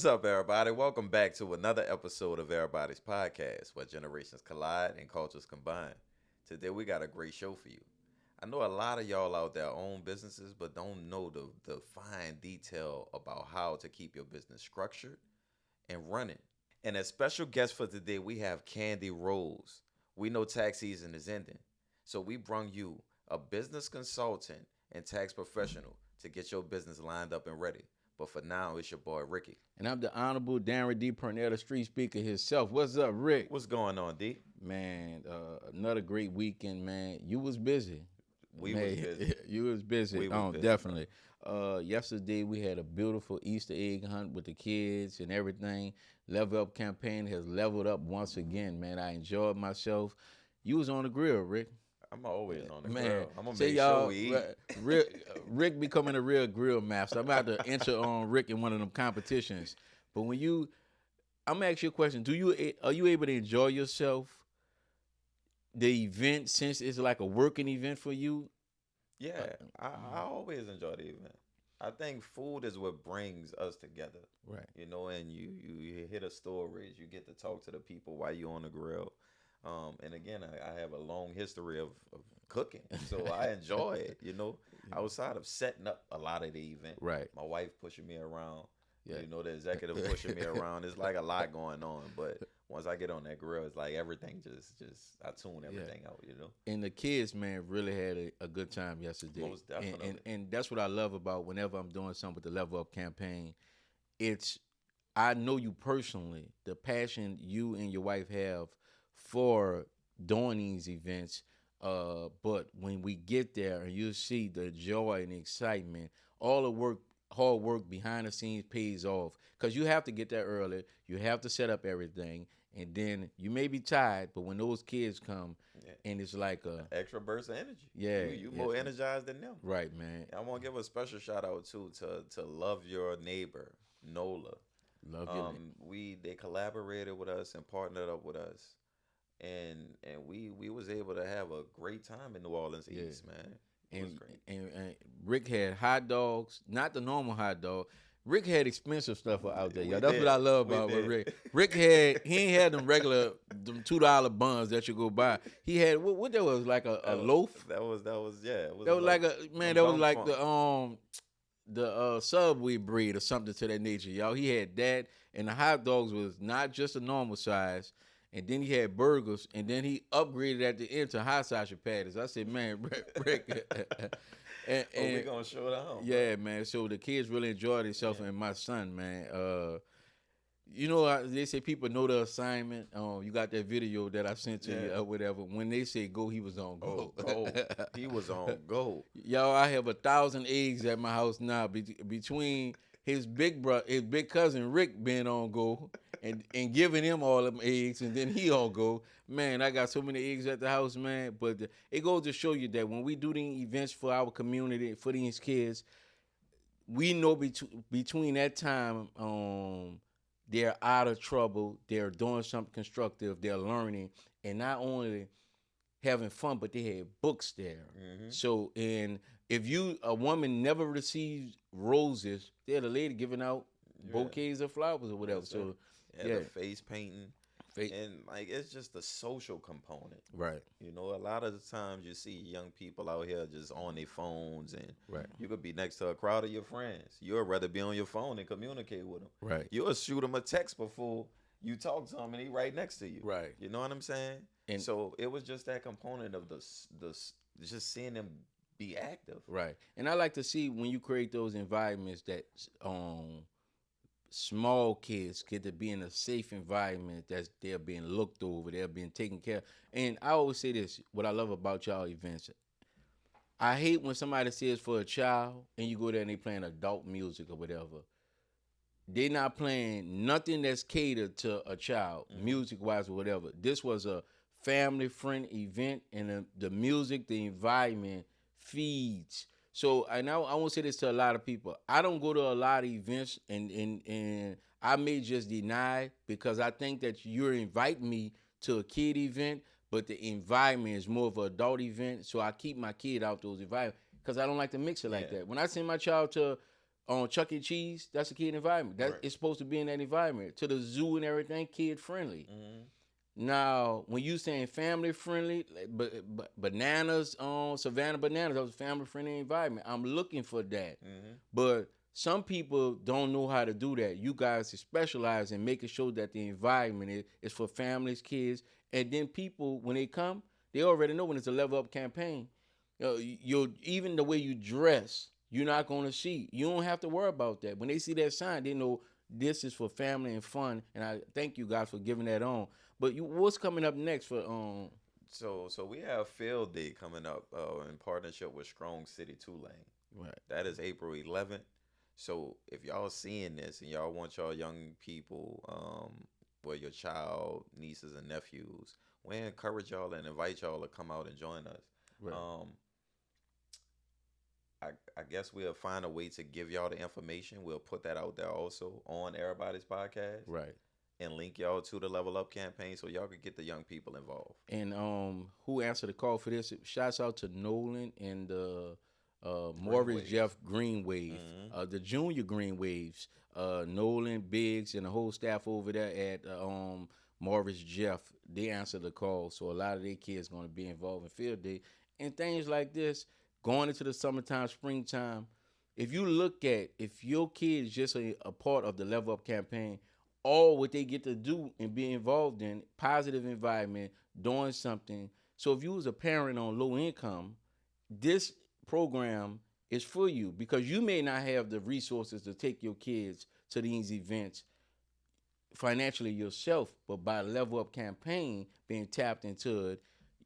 What's up, everybody? Welcome back to another episode of EraBody's podcast, where generations collide and cultures combine. Today, we got a great show for you. I know a lot of y'all out there own businesses, but don't know the fine detail about how to keep your business structured and running. And as special guest for today, we have Kandy Rose. We know tax season is ending, so we brung you a business consultant and tax professional to get your business lined up and ready. But for now, it's your boy Ricky. And I'm the Honorable Darren D. Purnell, the street speaker himself. What's up, Rick? What's going on, D? Man, another great weekend, man. You was busy. We was busy. You was busy. We was busy, definitely. Yesterday we had a beautiful Easter egg hunt with the kids and everything. Level Up campaign has leveled up once again, man. I enjoyed myself. You was on the grill, Rick. I'm always on the Man, grill. I'm gonna say make y'all, sure we eat. Rick becoming a real grill master. I'm about to enter on Rick in one of them competitions. But I'm gonna ask you a question. Are you able to enjoy yourself, the event, since it's like a working event for you? Yeah, I always enjoy the event. I think food is what brings us together. Right. And you hit a stories, you get to talk to the people while you're on the grill. And again, I have a long history of cooking, so I enjoy it. Outside of setting up a lot of the event, Right. my wife pushing me around. Yeah. The executive pushing me around. It's like a lot going on, but once I get on that grill, it's like everything just I tune everything out. And the kids, man, really had a good time yesterday. Most definitely. And that's what I love about whenever I'm doing something with the Level Up campaign. I know you personally, the passion you and your wife have for doing these events. But when we get there and you see the joy and the excitement, all the hard work behind the scenes pays off. Because you have to get there early. You have to set up everything. And then you may be tired, but when those kids come, and it's like a extra burst of energy. Yeah. You more energized than them. Right, man. I want to give a special shout out too to Love Your Neighbor, NOLA. Love your neighbor. They collaborated with us and partnered up with us. And we was able to have a great time in New Orleans East, man. It was great. And Rick had hot dogs, not the normal hot dog. Rick had expensive stuff out there, y'all. That's what I love about Rick. He ain't had them regular $2 buns that you go buy. He had what that was, like a loaf. That was yeah. That was like the Subway bread or something to that nature, y'all. He had that, and the hot dogs was not just a normal size. And then he had burgers, and then he upgraded at the end to hot sausage patties. I said, man, Rick. and we gonna show it out. Yeah, man. So the kids really enjoyed themselves, and my son, man. They say people know the assignment. You got that video that I sent to you or whatever. When they say go, he was on go. Go. He was on go. Y'all, I have 1,000 eggs at my house now between his big cousin Rick being on go and giving him all them eggs, and then he on go. Man, I got so many eggs at the house, man. But it goes to show you that when we do the events for our community, for these kids, we know between that time, they're out of trouble, they're doing something constructive, they're learning, and not only having fun, but they had books there. Mm-hmm. So, and if a woman never receives roses, they're the lady giving out bouquets of flowers or whatever. So, the face painting. And like it's just the social component. Right. A lot of the times you see young people out here just on their phones, and you could be next to a crowd of your friends. You'd rather be on your phone and communicate with them. Right. You'll shoot them a text before you talk to them, and he right next to you. Right. You know what I'm saying? And so it was just that component of the just seeing them be active. Right. And I like to see when you create those environments that small kids get to be in a safe environment, that they're being looked over, they're being taken care of. And I always say this, what I love about y'all events, I hate when somebody says for a child and you go there and they playing adult music or whatever. They're not playing nothing that's catered to a child, music-wise or whatever. This was a family-friendly event, and the music, the environment feeds. So, and I want to say this to a lot of people. I don't go to a lot of events, and I may just deny because I think that you're inviting me to a kid event, but the environment is more of an adult event. So I keep my kid out those environments because I don't like to mix it like that. When I send my child to on Chuck E. Cheese, that's a kid environment. That Right. it's supposed to be in that environment. To the zoo and everything, kid friendly. Mm-hmm. Now, when you saying family friendly, but bananas on Savannah Bananas, that was a family friendly environment. I'm looking for that. Mm-hmm. But some people don't know how to do that. You guys specialize in making sure that the environment is for families, kids, and then people, when they come, they already know when it's a level up campaign. Even the way you dress, you're not going to see. You don't have to worry about that. When they see that sign, they know this is for family and fun. And I thank you guys for giving that on. But what's coming up next for So we have Field Day coming up in partnership with Strong City Tulane. Right. That is April 11th. So if y'all seeing this and y'all want y'all young people, well, your child, nieces and nephews, we encourage y'all and invite y'all to come out and join us. Right. I guess we'll find a way to give y'all the information. We'll put that out there also on EraBody's podcast. Right. And link y'all to the Level Up campaign so y'all can get the young people involved. And who answered the call for this? Shouts out to Nolan and Morris Jeff Greenwave, the junior Greenwaves, Nolan Biggs and the whole staff over there at Morris Jeff. They answered the call, so a lot of their kids going to be involved in Field Day and things like this. Going into the summertime, springtime, if you look at if your kid is just a part of the Level Up campaign, all what they get to do and be involved in, positive environment, doing something. So if you was a parent on low income, this program is for you because you may not have the resources to take your kids to these events financially yourself, but by Level Up campaign being tapped into it,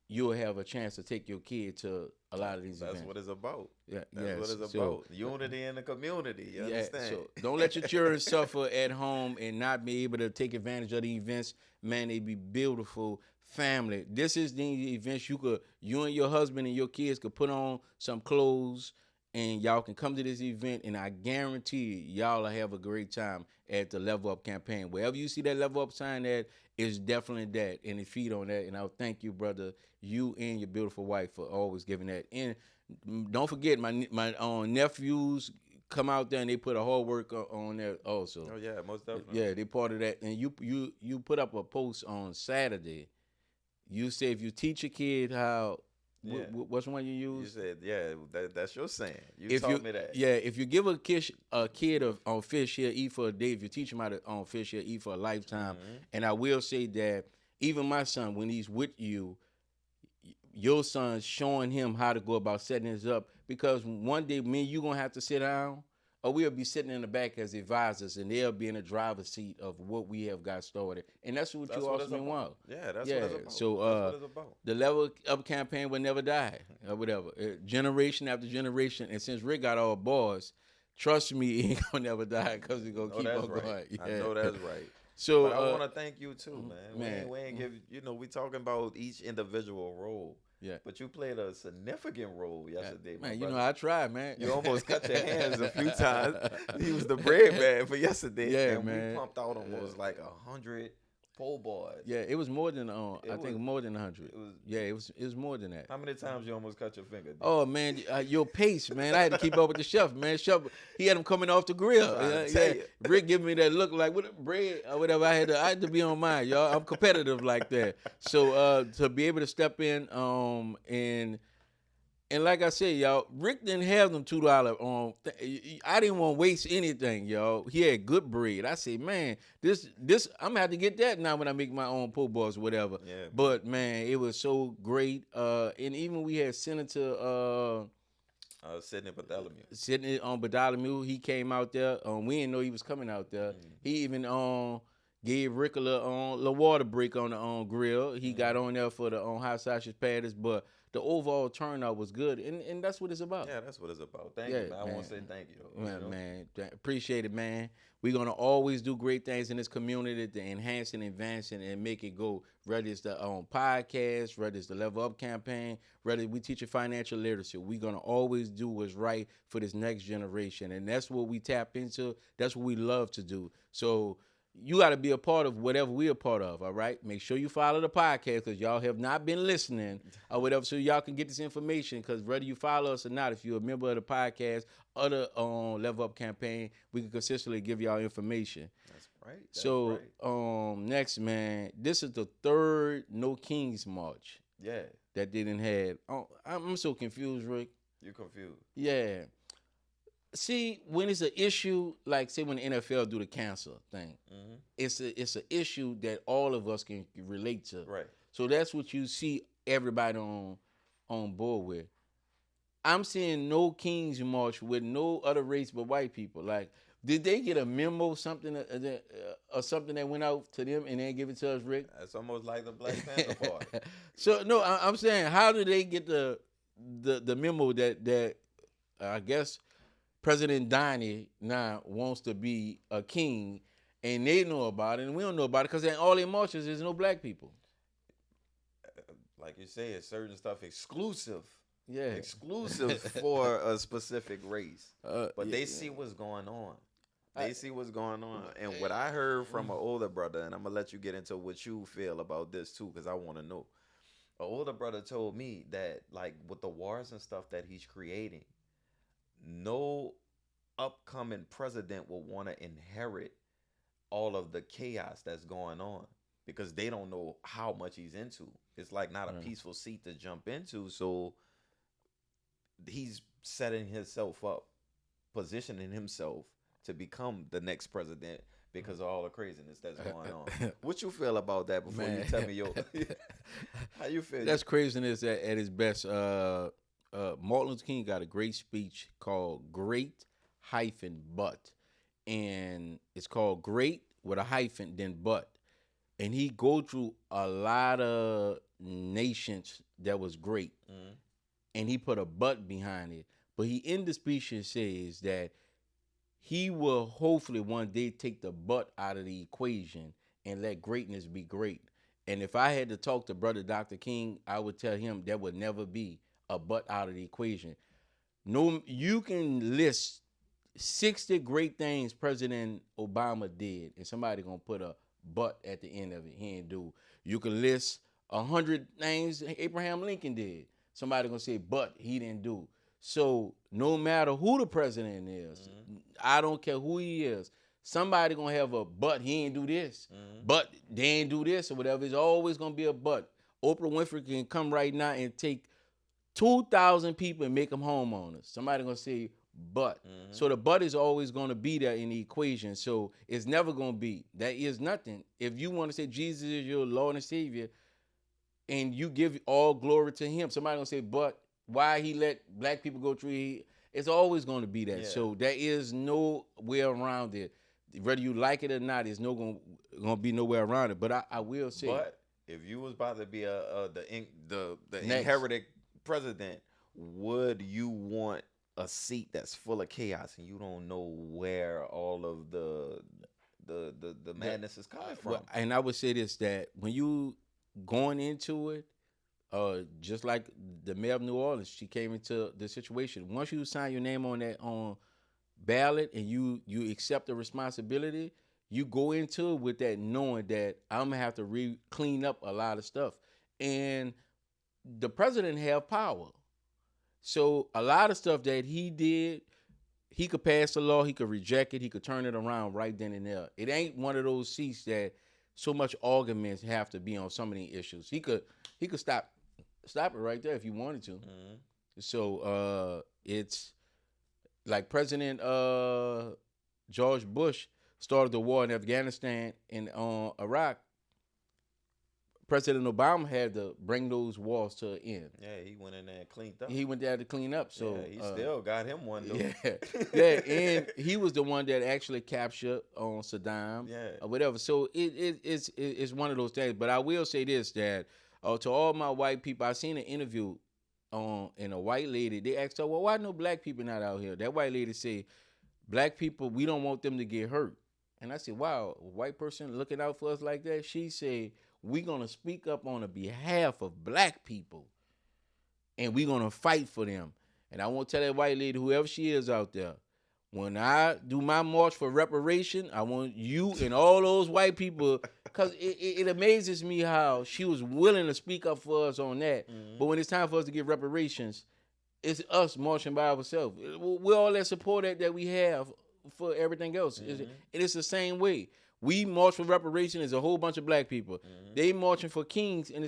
you'll have a chance to take your kid to a lot of these events. That's what it's about. Yeah, That's what it's about. Unity in the community. You understand? So don't let your children suffer at home and not be able to take advantage of the events. Man, they be beautiful family. This is the events you and your husband and your kids could put on some clothes and y'all can come to this event, and I guarantee y'all will have a great time at the Level Up campaign. Wherever you see that Level Up sign at, it's definitely that, and it feed on that. And I'll thank you, brother, you and your beautiful wife for always giving that. And don't forget, my nephews come out there and they put a hard work on there also. Oh yeah, most definitely. Yeah, they part of that. And you put up a post on Saturday. You say if you teach a kid how. Yeah. What's one you use? You said, yeah, that's your saying. You taught me that. Yeah, if you give a kid on fish, he'll eat for a day. If you teach him how to on fish, he'll eat for a lifetime. Mm-hmm. And I will say that even my son, when he's with you, your son's showing him how to go about setting this up. Because one day, me and you going to have to sit down, or we'll be sitting in the back as advisors, and they'll be in the driver's seat of what we have got started. And that's what you also want. Yeah, that's what it's about. So that's what it's about. The Level Up campaign will never die, or whatever. Generation after generation. And since Rick got all boys, trust me, he ain't going to never die because he's going to keep on going. Yeah. I know that's right. So but I want to thank you too, man. We ain't give, we talking about each individual role. Yeah. But you played a significant role yesterday, man. You know, I tried, man. You almost cut your hands a few times. He was the bread man for yesterday. Yeah, and man. We pumped out almost like 100 pole boys. Yeah, it was more than I think more than 100. It was more than that. How many times you almost cut your finger? Oh man, your pace, man. I had to keep up with the chef, man. Chef, he had him coming off the grill. Rick giving me that look like what bread or whatever. I had to be on mine, y'all. I'm competitive like that. So to be able to step in and like I said, y'all, Rick didn't have them $2 I didn't want to waste anything, y'all. He had good bread. I said, man, this I'm gonna have to get that now when I make my own po' boys or whatever. Yeah. But man, it was so great. And even we had Senator Sidney Bartholomew. Sidney Bartholomew. He came out there. We didn't know he was coming out there. Mm-hmm. He even gave Rick a little water break on the grill. He got on there for the hot sausage patties, but the overall turnout was good, and that's what it's about. Yeah, that's what it's about. Thank you, man. I want to say thank you. Man, appreciate it, man. We're going to always do great things in this community to enhance and advance and make it go, whether it's the podcast, whether it's the Level Up campaign, whether we teach financial literacy. We're going to always do what's right for this next generation, and that's what we tap into. That's what we love to do. So, you got to be a part of whatever we're a part of, all right? Make sure you follow the podcast because y'all have not been listening or whatever, so y'all can get this information because whether you follow us or not, if you're a member of the podcast or the Level Up campaign, we can consistently give y'all information. That's right. That's So, right. Next, man, this is the third No Kings March Yeah, that they didn't have. Oh, I'm so confused, Rick. you're confused. Yeah. See, when it's an issue, like say when the NFL do the cancer thing, Mm-hmm. it's an issue that all of us can relate to. Right. So that's what you see everybody on board with. I'm seeing no Kings March with no other race but white people. Like, did they get a memo, something or something that went out to them and then give it to us, Rick? That's almost like the Black Panther Party. So no, I'm saying, how do they get the memo that I guess President Donnie now wants to be a king, and they know about it, and we don't know about it because in all their marches there's no black people. Like you said, certain stuff exclusive. Yeah, Exclusive for a specific race. But they yeah. see what's going on. They see what's going on. And what I heard from an older brother, and I'm going to let you get into what you feel about this too, because I want to know. An older brother told me that, like, with the wars and stuff that he's creating, no upcoming president will want to inherit all of the chaos that's going on because they don't know how much he's into. It's like not a peaceful seat to jump into. So he's setting himself up, positioning himself to become the next president because of all the craziness that's going on. What you feel about that before you tell me your how you feel? That's craziness at its best. Martin Luther King got a great speech called Great But, and it's called Great with a hyphen then But, and he go through a lot of nations that was great, and he put a but behind it. But he in the speech says that he will hopefully one day take the but out of the equation and let greatness be great. And if I had to talk to Brother Dr. King, I would tell him there would never be a but out of the equation. No, you can list 60 great things President Obama did, and somebody gonna put a but at the end of it. He ain't do. You can list 100 things Abraham Lincoln did. Somebody gonna say, but he didn't do. So no matter who the president is, I don't care who he is, somebody gonna have a but he ain't do this, but they ain't do this or whatever. It's always gonna be a but. Oprah Winfrey can come right now and take 2,000 people and make them homeowners. Somebody gonna say but. So the but is always gonna be there in the equation. So it's never gonna be. That is nothing. If you want to say Jesus is your Lord and Savior, and you give all glory to him, somebody gonna say, but why he let black people go through, it's always gonna be that. Yeah. So there is no way around it. Whether you like it or not, there's gonna be nowhere around it. But I will say, but if you was about to be the Next. inherited president, would you want a seat that's full of chaos and you don't know where all of the madness is coming from? Well, and I would say this, that when you going into it, just like the mayor of New Orleans, she came into the situation. Once you sign your name on that ballot and you accept the responsibility, you go into it with that knowing that I'm gonna have to clean up a lot of stuff. And the president have power. So a lot of stuff that he did, he could pass the law, he could reject it, he could turn it around right then and there. It ain't one of those seats that so much arguments have to be on so many issues. He could stop it right there if he wanted to. So it's like President George Bush started the war in Afghanistan and Iraq. President Obama had to bring those wars to an end. Yeah, he went in there and cleaned up. He went there to clean up. So yeah, he still got him one though. Yeah, and he was the one that actually captured on Saddam, or whatever. So it's one of those things. But I will say this, that to all my white people, I seen an interview and a white lady. They asked her, "Well, why no black people not out here?" That white lady said, "Black people, we don't want them to get hurt." And I said, "Wow, a white person looking out for us like that?" She said, "We're going to speak up on the behalf of black people, and we're going to fight for them." And I want to tell that white lady, whoever she is out there, When I do my march for reparation, I want you and all those white people, because it amazes me how she was willing to speak up for us on that. But when it's time for us to get reparations, it's us marching by ourselves. We're all that support that we have for everything else. And it's the same way. We march for reparation as a whole bunch of black people. They marching for kings, and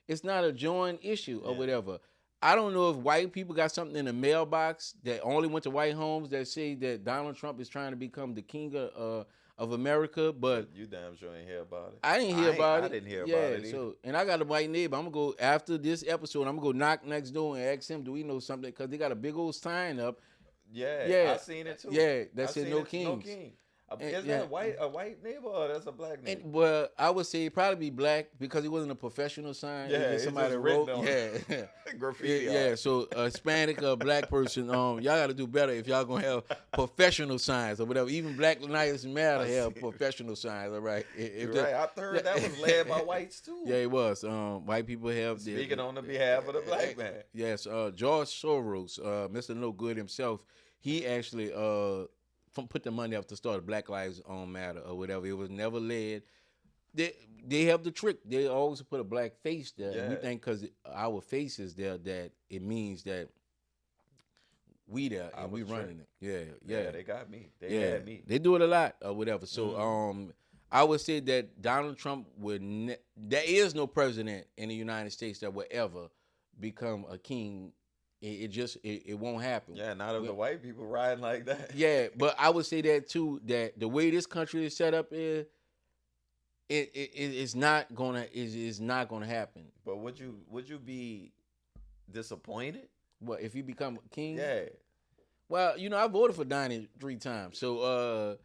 it's not a joint issue or whatever. I don't know if white people got something in the mailbox that only went to white homes that say that Donald Trump is trying to become the king of America, but you damn sure ain't hear about it. I didn't hear about it. I didn't hear about it either. So, and I got a white neighbor. I'm gonna go after this episode. I'm gonna go knock next door and ask him, do we know something? Because they got a big old sign up. Yeah, I seen it too. Yeah, that said no kings. No king. Is that a white neighbor or that's a black neighbor? Well, I would say probably be black because it wasn't a professional sign. Yeah, somebody wrote. Yeah, graffiti. Yeah, so a Hispanic or black person, y'all got to do better if y'all gonna have professional signs or whatever. Even Black Lives Matter have professional signs. All right. Right. I heard that was led by whites too. Yeah, it was. White people have speaking on the behalf of the black man. Yes. George Soros, Mr. No Good himself, he actually put the money up to start Black Lives Matter or whatever. It was never led. They have the trick. They always put a black face there. Yeah. And we think because our face is there that it means that we there and we running it. Yeah. They got me. They had me. They do it a lot or whatever. So I would say that Donald Trump there is no president in the United States that will ever become a king. It won't happen. Yeah, not if the white people riding like that. Yeah, but I would say that too, that the way this country is set up is it's not gonna happen. But would you be disappointed? What if you become king? Yeah. Well, I voted for Donnie 3 times, so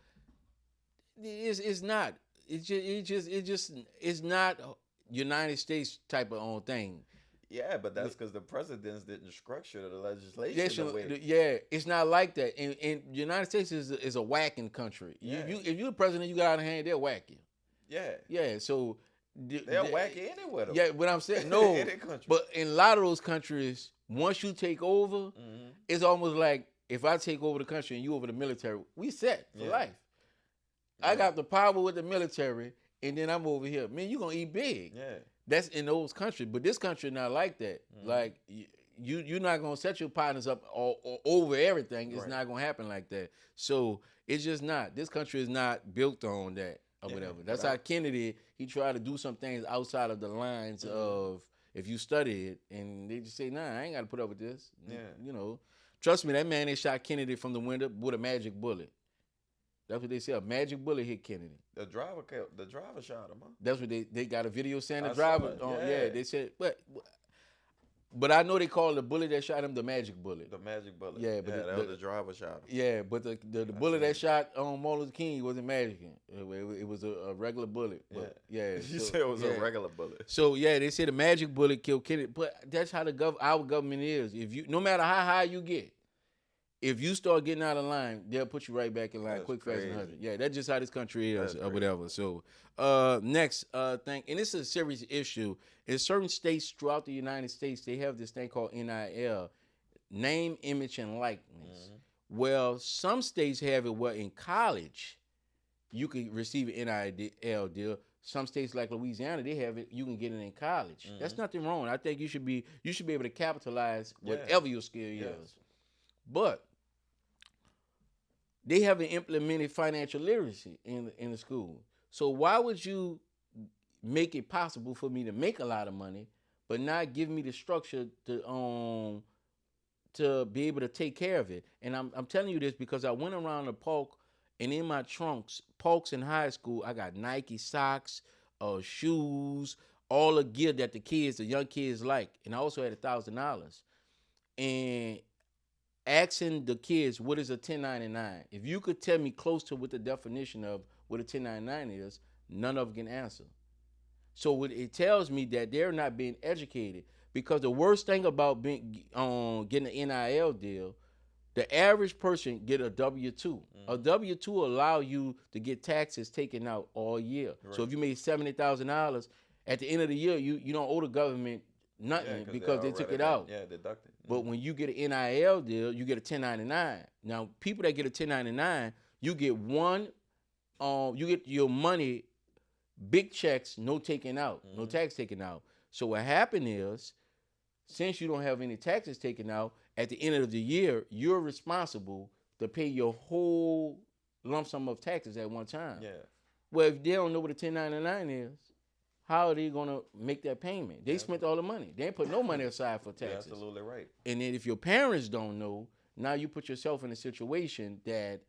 it's not. It's not United States type of own thing. Yeah, but that's because the presidents didn't structure the legislation. Yeah, it's not like that. And the United States is a whacking country. Yeah. If you're the president, you got out of hand, they'll whack you. Yeah. Yeah, so they'll whack you anywhere. Yeah, but I'm saying no. But in a lot of those countries, once you take over, it's almost like if I take over the country and you over the military, we set for life. Yeah. I got the power with the military, and then I'm over here. Man, you're gonna eat big. Yeah. That's in those countries, but this country not like that. Like you're not gonna set your partners up all over everything. It's not gonna happen like that. So it's just not. This country is not built on that or whatever. That's how Kennedy, he tried to do some things outside of the lines of if you study it, and they just say, nah, I ain't got to put up with this. Yeah. Trust me, that man they shot Kennedy from the window with a magic bullet. That's what they say. A magic bullet hit Kennedy. The driver shot him, huh? That's what they got a video saying the driver. Yeah, they said, but I know they called the bullet that shot him the magic bullet. The magic bullet. Yeah, but that was the driver shot him. Yeah, but the bullet that shot Martin Luther King wasn't magic. It was a regular bullet. But, yeah. You said it was a regular bullet. So yeah, they said the magic bullet killed Kennedy. But that's how our government is. If you, no matter how high you get, if you start getting out of line, they'll put you right back in line, quick, fast, and hurry. Yeah, that's just how this country is, or whatever. So, next thing, and this is a serious issue. In certain states throughout the United States, they have this thing called NIL, name, image, and likeness. Well, some states have it where in college, you can receive an NIL deal. Some states like Louisiana, they have it. You can get it in college. That's nothing wrong. I think you should be able to capitalize whatever your skill is. But they haven't implemented financial literacy in the school. So why would you make it possible for me to make a lot of money, but not give me the structure to be able to take care of it? And I'm telling you this because I went around the park, and in my trunks, parks in high school, I got Nike socks, shoes, all the gear that the young kids like, and I also had $1,000. And asking the kids, what is a 1099? If you could tell me close to what the definition of what a 1099 is, none of them can answer. So it tells me that they're not being educated, because the worst thing about getting an NIL deal, the average person get a W-2. A W-2 will allow you to get taxes taken out all year. Right. So if you made $70,000, at the end of the year, you don't owe the government nothing because they took it out. Yeah, deducted. But when you get an NIL deal, you get a 1099. Now, people that get a 1099, you get you get your money, big checks, no taken out, no tax taken out. So what happened is, since you don't have any taxes taken out, at the end of the year, you're responsible to pay your whole lump sum of taxes at one time. Yeah. Well, if they don't know what a 1099 is, how are they going to make that payment? They spent all the money. They ain't put no money aside for taxes. You're absolutely right. And then if your parents don't know, now you put yourself in a situation that,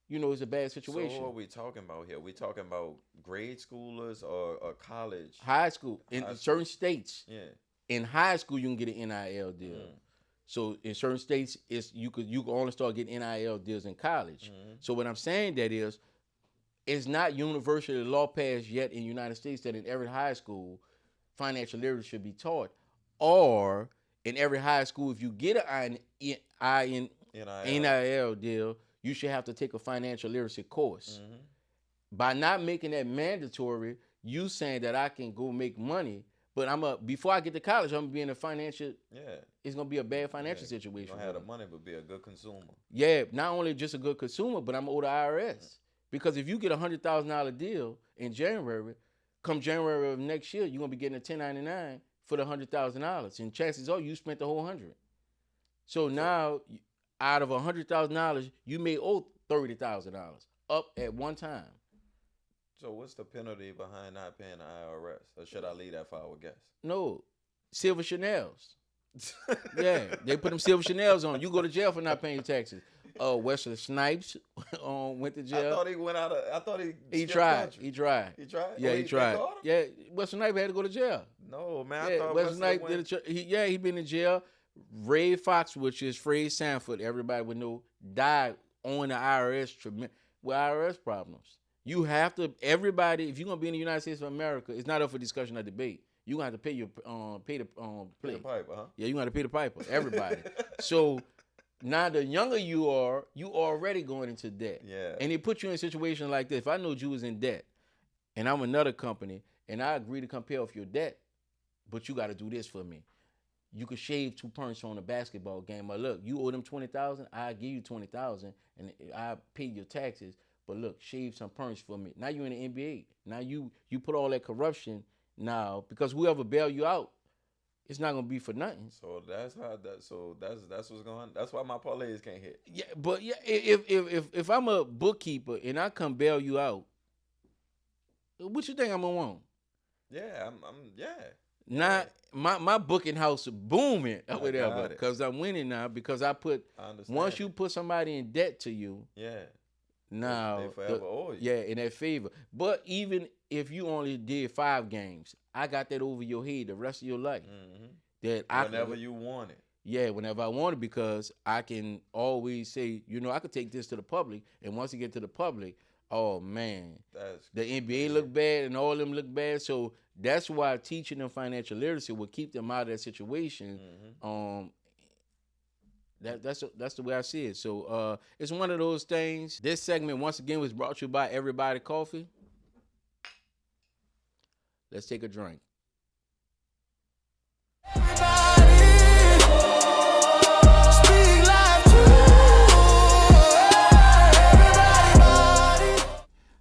it's a bad situation. So what are we talking about here? We talking about grade schoolers or college? High school. In certain states, Yeah. in high school, you can get an NIL deal. So in certain states, you can only start getting NIL deals in college. So what I'm saying that is, it's not universally law passed yet in the United States that in every high school, financial literacy should be taught. Or in every high school, if you get an NIL deal, you should have to take a financial literacy course. By not making that mandatory, you saying that I can go make money, but before I get to college, I'm gonna be in a financial. Yeah. It's gonna be a bad financial situation. You don't have the money, but be a good consumer. Yeah, not only just a good consumer, but I'm owe the IRS. Because if you get a $100,000 deal in January, come January of next year, you're gonna be getting a 1099 for the $100,000, and chances are you spent the whole $100,000. So now, out of $100,000, you may owe $30,000 up at one time. So what's the penalty behind not paying the IRS? Or should I leave that for our guests? No, silver Chanels. Yeah, they put them silver Chanels on. You go to jail for not paying your taxes. Wesley Snipes went to jail. I thought he went out of. I thought he tried. Country. He tried. He tried. Yeah, he tried. Yeah. Yeah, Wesley Snipes had to go to jail. No, man. Yeah, I thought Wesley Snipes went... he been in jail. Ray Fox, which is Fred Sanford, everybody would know, died on the IRS with IRS problems. You have to, everybody, if you're gonna be in the United States of America, it's not up for discussion or debate. You're gonna have to pay the Pay the piper, huh? Yeah, you're gonna have to pay the piper. Everybody. So now the younger you are, you already going into debt. Yeah. And they put you in a situation like this. If I know you was in debt and I'm another company and I agree to come pay off your debt, but you gotta do this for me. You could shave 2 points on a basketball game. But look, you owe them $20,000, I give you $20,000 and I pay your taxes. But look, shave some points for me. Now you're in the NBA. Now you put all that corruption now, because whoever bail you out, it's not gonna be for nothing. So that's what's going on. That's why my parlays can't hit. Yeah, but yeah, if I'm a bookkeeper and I come bail you out, what you think I'm gonna want? Yeah, yeah. Now my booking house booming or I whatever, got it. because I'm winning now, because I understand. once you put somebody in debt to you, Yeah. now They forever owe you. yeah, in that favor. But even if you only did 5 games, I got that over your head the rest of your life. That Whenever you want it. Yeah, whenever I want it, because I can always say, I could take this to the public, and once you get to the public, oh man, the NBA look bad and all of them look bad. So that's why teaching them financial literacy will keep them out of that situation. That's the way I see it. So it's one of those things. This segment once again was brought to you by EraBody's Coffee. Let's take a drink.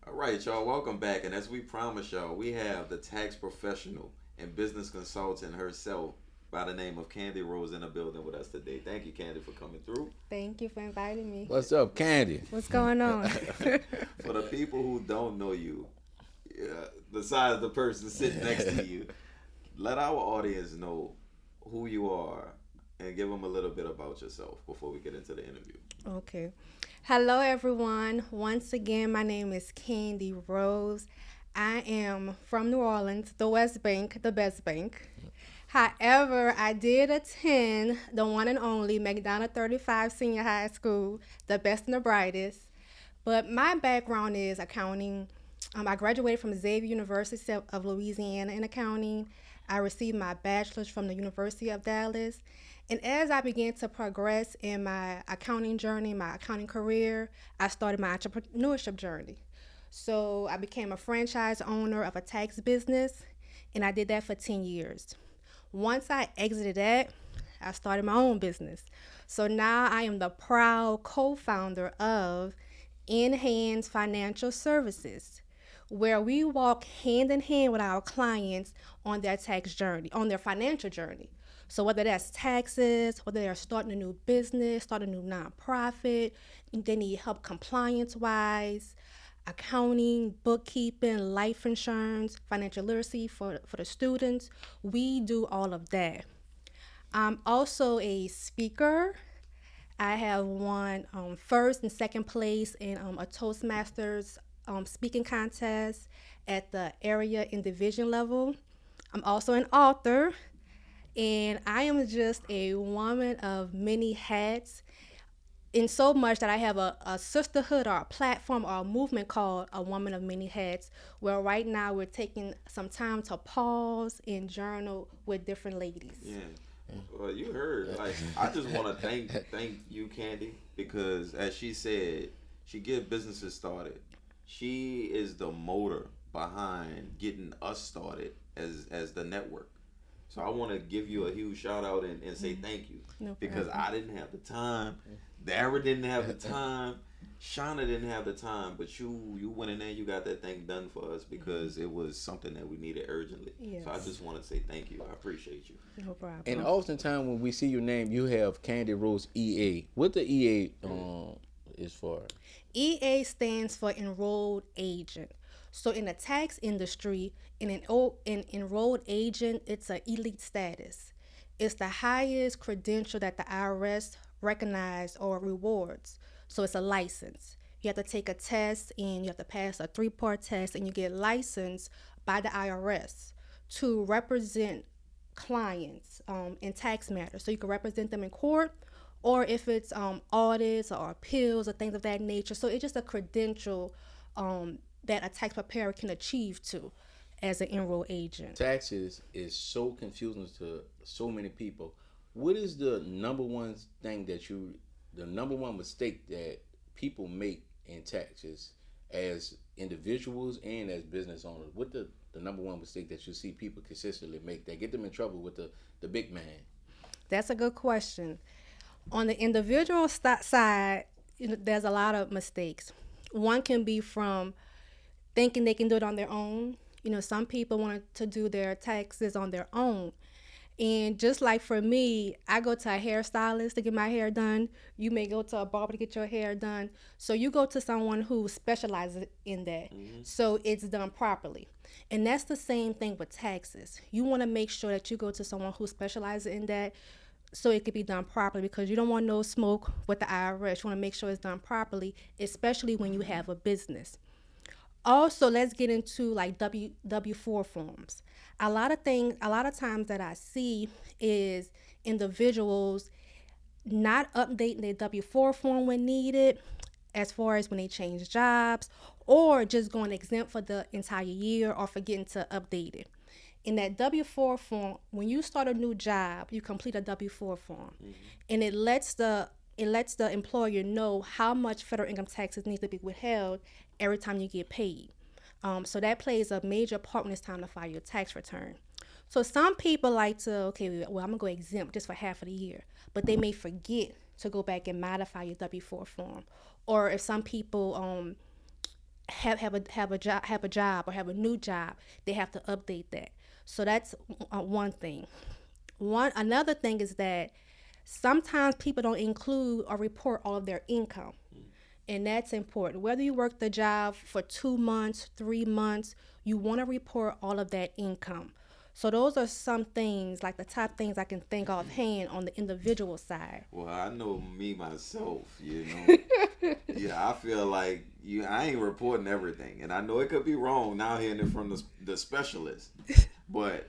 All right, y'all, welcome back. And as we promised y'all, we have the tax professional and business consultant herself by the name of Kandy Rose in the building with us today. Thank you, Kandy, for coming through. Thank you for inviting me. What's up, Kandy? What's going on? For the people who don't know you, besides the person sitting next to you, let our audience know who you are and give them a little bit about yourself before we get into the interview. Okay. Hello, everyone. Once again, my name is Kandy Rose. I am from New Orleans, the West Bank, the best bank. However, I did attend the one and only McDonough 35 Senior High School, the best and the brightest. But my background is accounting. I graduated from Xavier University of Louisiana in accounting. I received my bachelor's from the University of Dallas. And as I began to progress in my accounting journey, my accounting career, I started my entrepreneurship journey. So I became a franchise owner of a tax business, and I did that for 10 years. Once I exited that, I started my own business. So now I am the proud co-founder of InHands Financial Services, where we walk hand in hand with our clients on their tax journey, on their financial journey. So whether that's taxes, whether they're starting a new business, starting a new nonprofit, they need help compliance-wise, accounting, bookkeeping, life insurance, financial literacy for the students. We do all of that. I'm also a speaker. I have won first and second place in a Toastmasters speaking contest at the area and division level. I'm also an author, and I am just a woman of many hats, in so much that I have a sisterhood or a platform or a movement called A Woman of Many Hats, where right now we're taking some time to pause and journal with different ladies. Yeah. Well, you heard. Like, I just want to thank you, Kandy, because as she said, she gets businesses started. She is the motor behind getting us started as the network. So I want to give you a huge shout out and say thank you. No because problem. I didn't have the time. Dara didn't have the time. Shauna didn't have the time, but you went in there, you got that thing done for us because it was something that we needed urgently. Yes. So I just want to say thank you. I appreciate you. No problem. And oftentimes when we see your name, you have Kandy Rose EA. What the EA is for? EA stands for Enrolled Agent. So in the tax industry, an enrolled agent, it's an elite status. It's the highest credential that the IRS recognizes or rewards. So it's a license. You have to take a test and you have to pass a 3-part test and you get licensed by the IRS to represent clients in tax matters. So you can represent them in court, or if it's audits or appeals or things of that nature. So it's just a credential that a tax preparer can achieve to as an enrolled agent. Taxes is so confusing to so many people. What is the number one thing the number one mistake that people make in taxes as individuals and as business owners? What the number one mistake that you see people consistently make that get them in trouble with the big man? That's a good question. On the individual side, there's a lot of mistakes. One can be from thinking they can do it on their own. Some people want to do their taxes on their own. And just like for me, I go to a hairstylist to get my hair done. You may go to a barber to get your hair done. So you go to someone who specializes in that. Mm-hmm. So it's done properly. And that's the same thing with taxes. You want to make sure that you go to someone who specializes in that so it can be done properly, because you don't want no smoke with the IRS. You want to make sure it's done properly, especially when you have a business. Also, let's get into like W-4 forms. A lot of times that I see is individuals not updating their W-4 form when needed, as far as when they change jobs, or just going exempt for the entire year or forgetting to update it. In that W-4 form, when you start a new job, you complete a W-4 form, and it lets the employer know how much federal income taxes need to be withheld every time you get paid. So that plays a major part when it's time to file your tax return. So some people like to, I'm gonna go exempt just for half of the year, but they may forget to go back and modify your W-4 form. Or if some people have a job or have a new job, they have to update that. So that's one thing. Another thing is that sometimes people don't include or report all of their income. And that's important. Whether you work the job for 2 months, 3 months, you want to report all of that income. So those are some things, like the top things I can think offhand on the individual side. Well, I know me myself, Yeah, I feel like I ain't reporting everything. And I know it could be wrong now hearing it from the specialist. But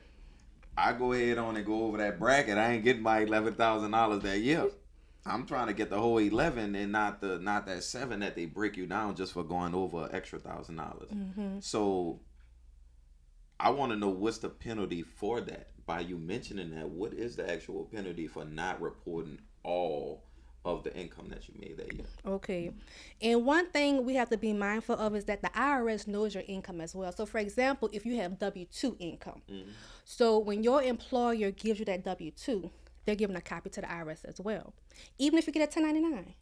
I go ahead on and go over that bracket. I ain't getting my $11,000 that year. I'm trying to get the whole 11 and not that 7 that they break you down just for going over an extra $1,000. Mm-hmm. So I want to know, what's the penalty for that? By you mentioning that, what is the actual penalty for not reporting all of the income that you made that year? Okay. And one thing we have to be mindful of is that the IRS knows your income as well. So for example, if you have W-2 income, so when your employer gives you that W-2, they're giving a copy to the IRS as well. Even if you get a 1099,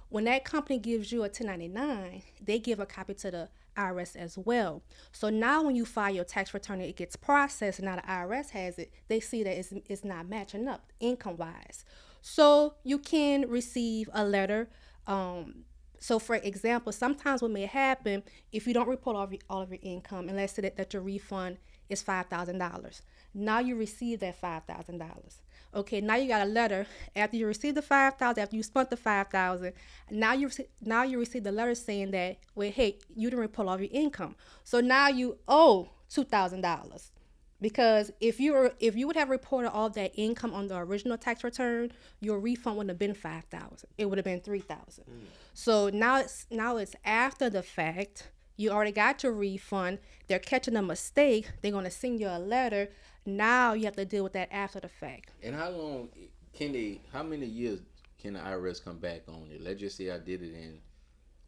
when that company gives you a 1099, they give a copy to the IRS as well. So now when you file your tax return and it gets processed and now the IRS has it, they see that it's not matching up income-wise. So you can receive a letter. So for example, sometimes what may happen, if you don't report all of your income, and let's say that your refund is $5,000. Now you receive that $5,000. Okay, now you got a letter after you receive the $5,000, after you spent the $5,000. Now you receive the letter saying that, well, hey, you didn't report all of your income, so now you owe $2,000. Because if you would have reported all that income on the original tax return, your refund wouldn't have been $5,000. It would have been $3,000. So now it's after the fact. You already got your refund. They're catching a mistake. They're gonna send you a letter. Now you have to deal with that after the fact. And how many years can the IRS come back on it? Let's just say I did it in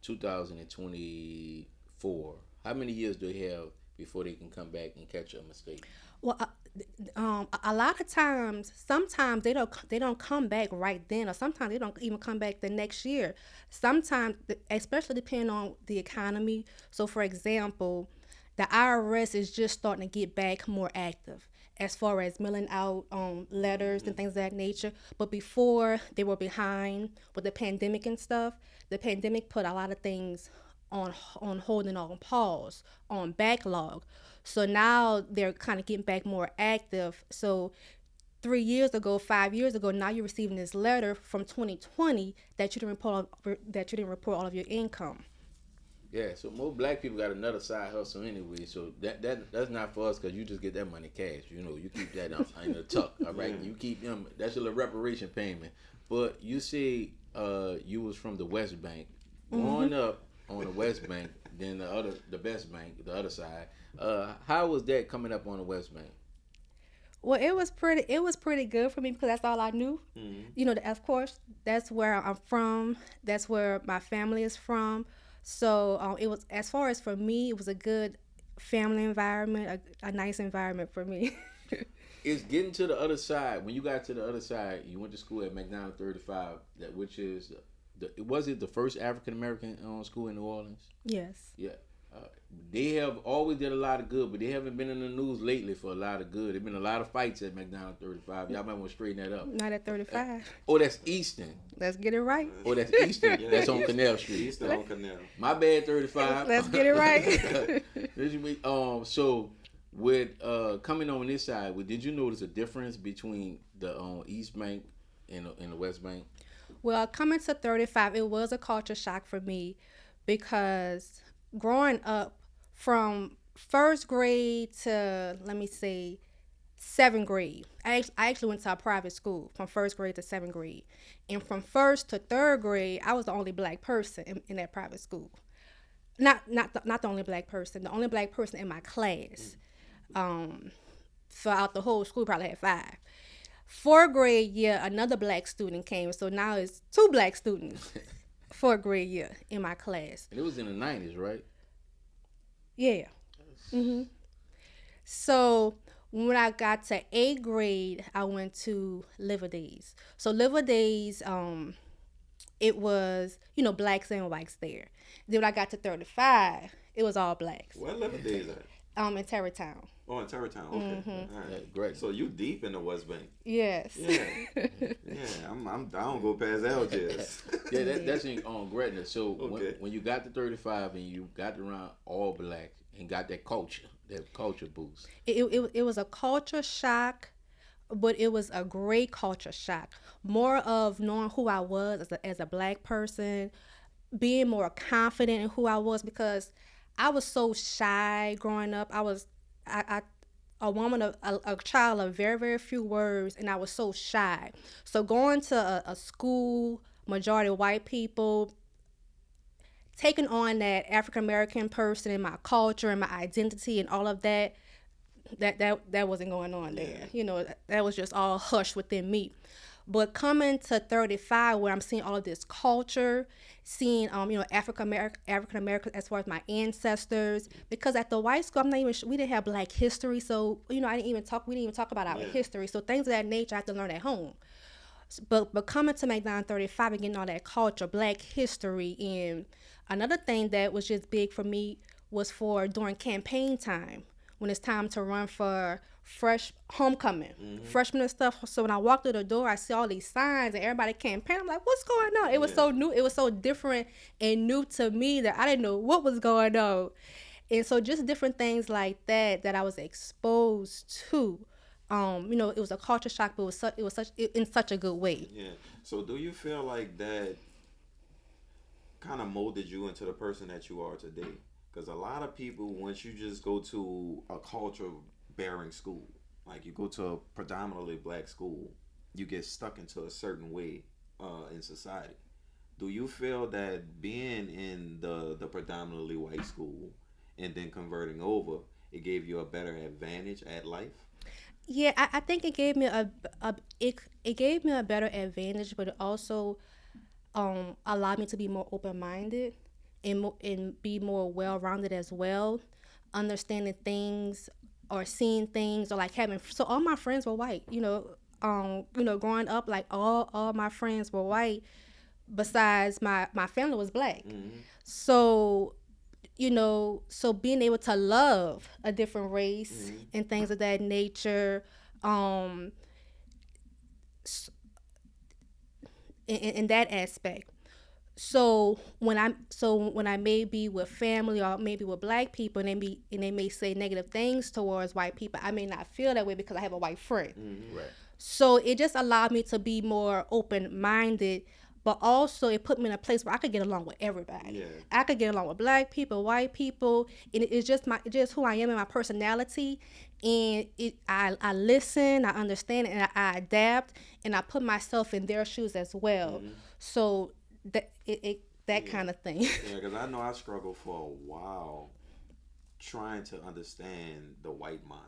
2024. How many years do they have before they can come back and catch a mistake? Well, a lot of times, sometimes they don't come back right then, or sometimes they don't even come back the next year. Sometimes, especially depending on the economy. So, for example, the IRS is just starting to get back more active as far as mailing out letters and things of that nature. But before, they were behind with the pandemic and stuff. The pandemic put a lot of things on hold and on pause, on backlog. So now they're kind of getting back more active. So 3 years ago, 5 years ago, now you're receiving this letter from 2020 that you didn't report all of your income. Yeah, so most black people got another side hustle anyway. So that's not for us, because you just get that money cash. You know, you keep that in the tuck. All right, you keep them. That's your little reparation payment. But you say you was from the West Bank, growing up on the West Bank, then the Best Bank, the other side. How was that coming up on the West Bank? Well, it was pretty good for me because that's all I knew. You know, of course, that's where I'm from. That's where my family is from. So it was, as far as for me, it was a good family environment, a nice environment for me. It's getting to the other side. When you got to the other side, you went to school at McDonald 35, which is was it the first African American school in New Orleans? Yes. Yeah. They have always did a lot of good, but they haven't been in the news lately for a lot of good. There've been a lot of fights at McDonald 35. Y'all might want to straighten that up. Not at 35. Oh, that's Easton. Let's get it right. Oh, that's Easton. That's on Canal Street. Easton on Canal. My bad, 35. Let's get it right. So with coming on this side, did you notice a difference between the East Bank and the West Bank? Well, coming to 35, it was a culture shock for me because growing up from first grade to, let me say, 7th grade, I actually went to a private school from first grade to 7th grade. And from 1st to 3rd grade, I was the only black person in that private school. Not the only black person, the only black person in my class. Throughout the whole school, probably had 5. 4th grade year, another black student came, so now it's 2 black students. 4th grade year in my class. And it was in the 90s, right? Yeah. So when I got to 8th grade, I went to EraBody's. So EraBody's, it was, blacks and whites there. Then when I got to 35, it was all blacks. Where EraBody's at? In Terrytown. Oh, in Terrytown. Okay. All right. Yeah, great. So you deep in the West Bank. Yes. Yeah. I don't go past Algiers. Yeah, that's on Gretna. So Okay. when you got to 35 and you got around all black and got that culture boost. It was a culture shock, but it was a great culture shock. More of knowing who I was as a black person, being more confident in who I was, because I was so shy growing up. I was a woman of a child of very, very few words, and I was so shy. So going to a school majority white people, taking on that African American person and my culture and my identity and all of that wasn't going on there. That was just all hush within me. But coming to 35, where I'm seeing all of this culture, seeing African Americans as far as my ancestors, because at the white school we didn't have Black history, so we didn't even talk about our history. So things of that nature I had to learn at home. But coming to McDonald 35 and getting all that culture, Black history, and another thing that was just big for me was for during campaign time when it's time to run for fresh homecoming, freshmen and stuff. So when I walked through the door, I see all these signs and everybody campaigning. I'm like, what's going on? It was so new. It was so different and new to me that I didn't know what was going on. And so just different things like that I was exposed to. It was a culture shock, but it was such in such a good way. Yeah. So do you feel like that kind of molded you into the person that you are today? Because a lot of people, once you just go to a culture-bearing school, like you go to a predominantly Black school, you get stuck into a certain way in society. Do you feel that being in the predominantly white school and then converting over, it gave you a better advantage at life? Yeah, I think it gave me it gave me a better advantage, but it also allowed me to be more open minded and be more well rounded as well, understanding things or seeing things or like having. So all my friends were white, growing up, like all my friends were white, besides my family was Black. So so being able to love a different race and things of that nature, in that aspect. So when I may be with family or maybe with Black people and they may say negative things towards white people, I may not feel that way because I have a white friend. Right. So it just allowed me to be more open-minded, but also it put me in a place where I could get along with everybody. Yeah. I could get along with Black people, white people, and it's just who I am and my personality. And I listen, I understand, and I adapt, and I put myself in their shoes as well. So that kind of thing. Yeah, because I know I struggled for a while trying to understand the white mind.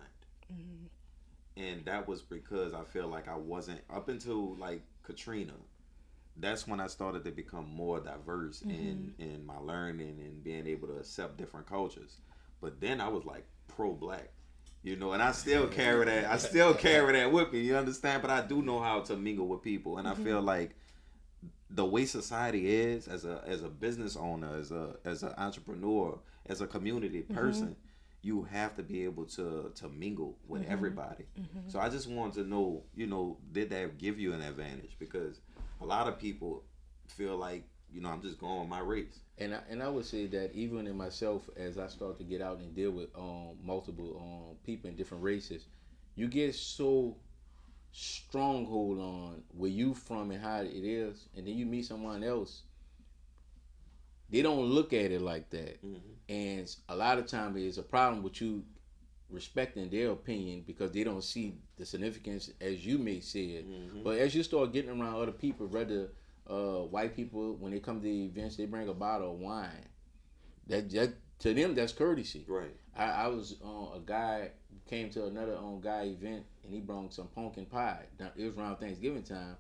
And that was because I feel like I wasn't, up until like Katrina, that's when I started to become more diverse in my learning and being able to accept different cultures. But then I was like pro-Black, and I still carry that. I still carry that with me. You understand? But I do know how to mingle with people, and I feel like the way society is, as a business owner, as an entrepreneur, as a community person, you have to be able to mingle with everybody. So I just wanted to know, did that give you an advantage? Because a lot of people feel like, I'm just going with my race. And I would say that even in myself, as I start to get out and deal with multiple people in different races, you get so stronghold on where you from and how it is, and then you meet someone else, they don't look at it like that. And a lot of times it's a problem with you respecting their opinion because they don't see the significance as you may see it. But as you start getting around other people, rather white people, when they come to the events, they bring a bottle of wine. That to them, that's courtesy. Right. I was a guy came to another guy event and he brought some pumpkin pie. Now, it was around Thanksgiving time.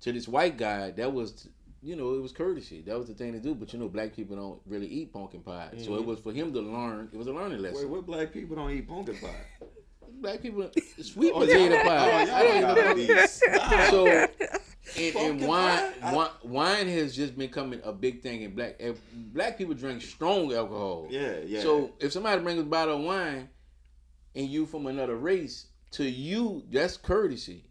To this white guy, that was, it was courtesy. That was the thing to do. But Black people don't really eat pumpkin pie, so it was for him to learn. It was a learning lesson. Wait, what Black people don't eat pumpkin pie? Black people sweet potato pie. I don't even know. So. And wine has just becoming a big thing in Black people drink strong alcohol. Yeah. So if somebody brings a bottle of wine and you from another race, to you that's courtesy.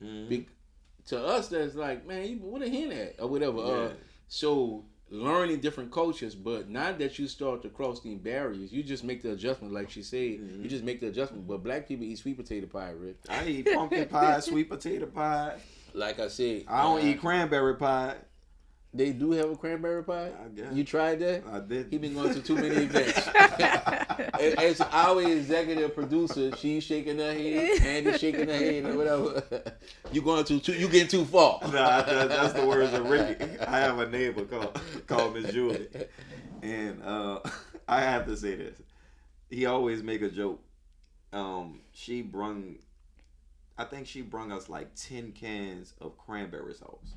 To us, that's like, man, you what a hen at or whatever. Yeah. So learning different cultures, but not that you start to cross these barriers. You just make the adjustment, like she said. You just make the adjustment. But Black people eat sweet potato pie, Rick. I eat pumpkin pie, sweet potato pie. Like I said, I don't eat cranberry pie. They do have a cranberry pie? I guess. You tried that? I did. He been going to too many events. As our executive producer, she's shaking her head, Andy's shaking her head, or whatever. You getting too far. Nah, that's the words of Ricky. I have a neighbor called Miss Julie, and I have to say this. He always make a joke. I think she brung us like 10 cans of cranberry sauce.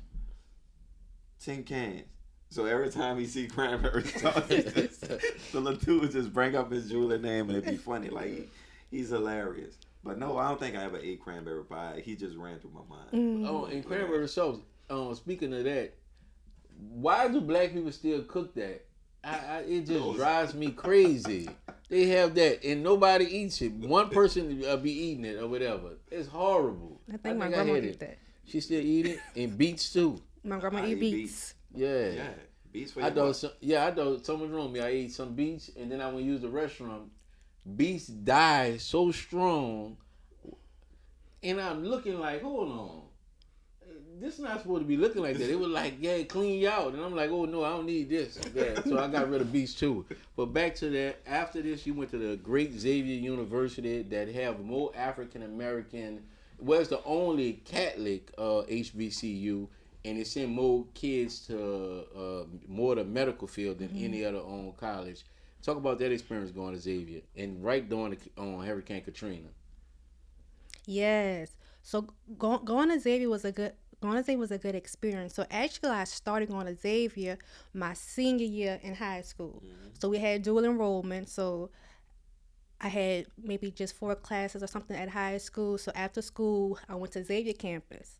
10 cans. So every time he see cranberry sauce, the little dude just bring up his Julie name and it'd be funny. Like he's hilarious. But no, I don't think I ever ate cranberry pie. He just ran through my mind. Oh, and cranberry sauce. Speaking of that, why do black people still cook that? It just drives me crazy. They have that and nobody eats it. One person be eating it or whatever. It's horrible. I think my grandma eat that. She still eat it and beets too. My grandma eat beets. Yeah. Yeah. Beets for I thought someone wrong me. I ate some beets and then I went to use the restroom. Beets died so strong, and I'm looking like, hold on, this is not supposed to be looking like that. It was like, yeah, clean you out, and I'm like, oh no, I don't need this. Yeah, so I got rid of beets too. But back to that. After this, you went to the great Xavier University that have more African American. Well, it's the only Catholic HBCU. And it sent more kids to more the medical field than any other college. Talk about that experience going to Xavier and right during Hurricane Katrina. Yes. So going to Xavier was a good experience. So actually, I started going to Xavier my senior year in high school. So we had dual enrollment. So I had maybe just 4 classes or something at high school. So after school, I went to Xavier campus,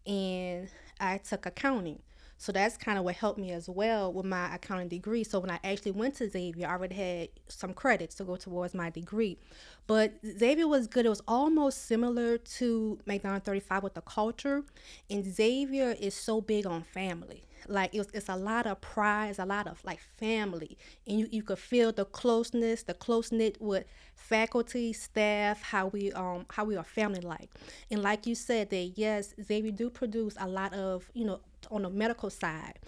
and I took accounting. So that's kind of what helped me as well with my accounting degree. So when I actually went to Xavier, I already had some credits to go towards my degree. But Xavier was good. It was almost similar to McDonald 35 with the culture. And Xavier is so big on family. Like it's a lot of pride, it's a lot of like family. And you could feel the closeness, the close-knit with faculty, staff, how we are family like. And like you said, that yes, Xavier do produce a lot of, on the medical side.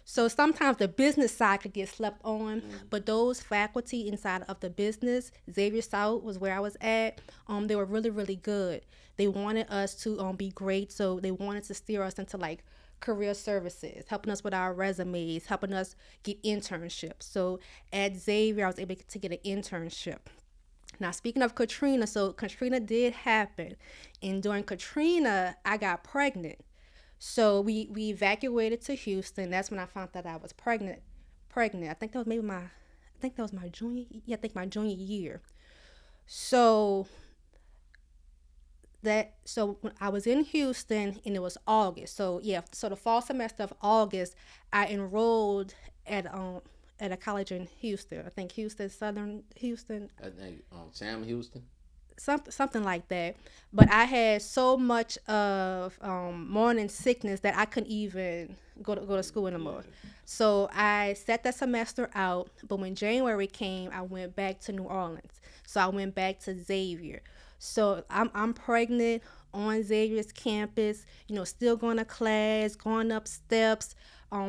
So sometimes the business side could get slept on, but those faculty inside of the business, Xavier South was where I was at, they were really, really good. They wanted us to be great, so they wanted to steer us into like career services, helping us with our resumes, helping us get internships. So at Xavier, I was able to get an internship. Now, speaking of Katrina, so Katrina did happen, and during Katrina, I got pregnant. So we evacuated to Houston. That's when I found that I was pregnant. I think that was my junior. Yeah, I think my junior year. So when I was in Houston, and it was August. So yeah, so the fall semester of August, I enrolled at a college in Houston. I think Southern Houston. I think Sam Houston. Something like that. But I had so much of morning sickness that I couldn't even go to school anymore. So I set that semester out. But when January came, I went back to New Orleans. So I went back to Xavier. So I'm pregnant on Xavier's campus. Still going to class, going up steps.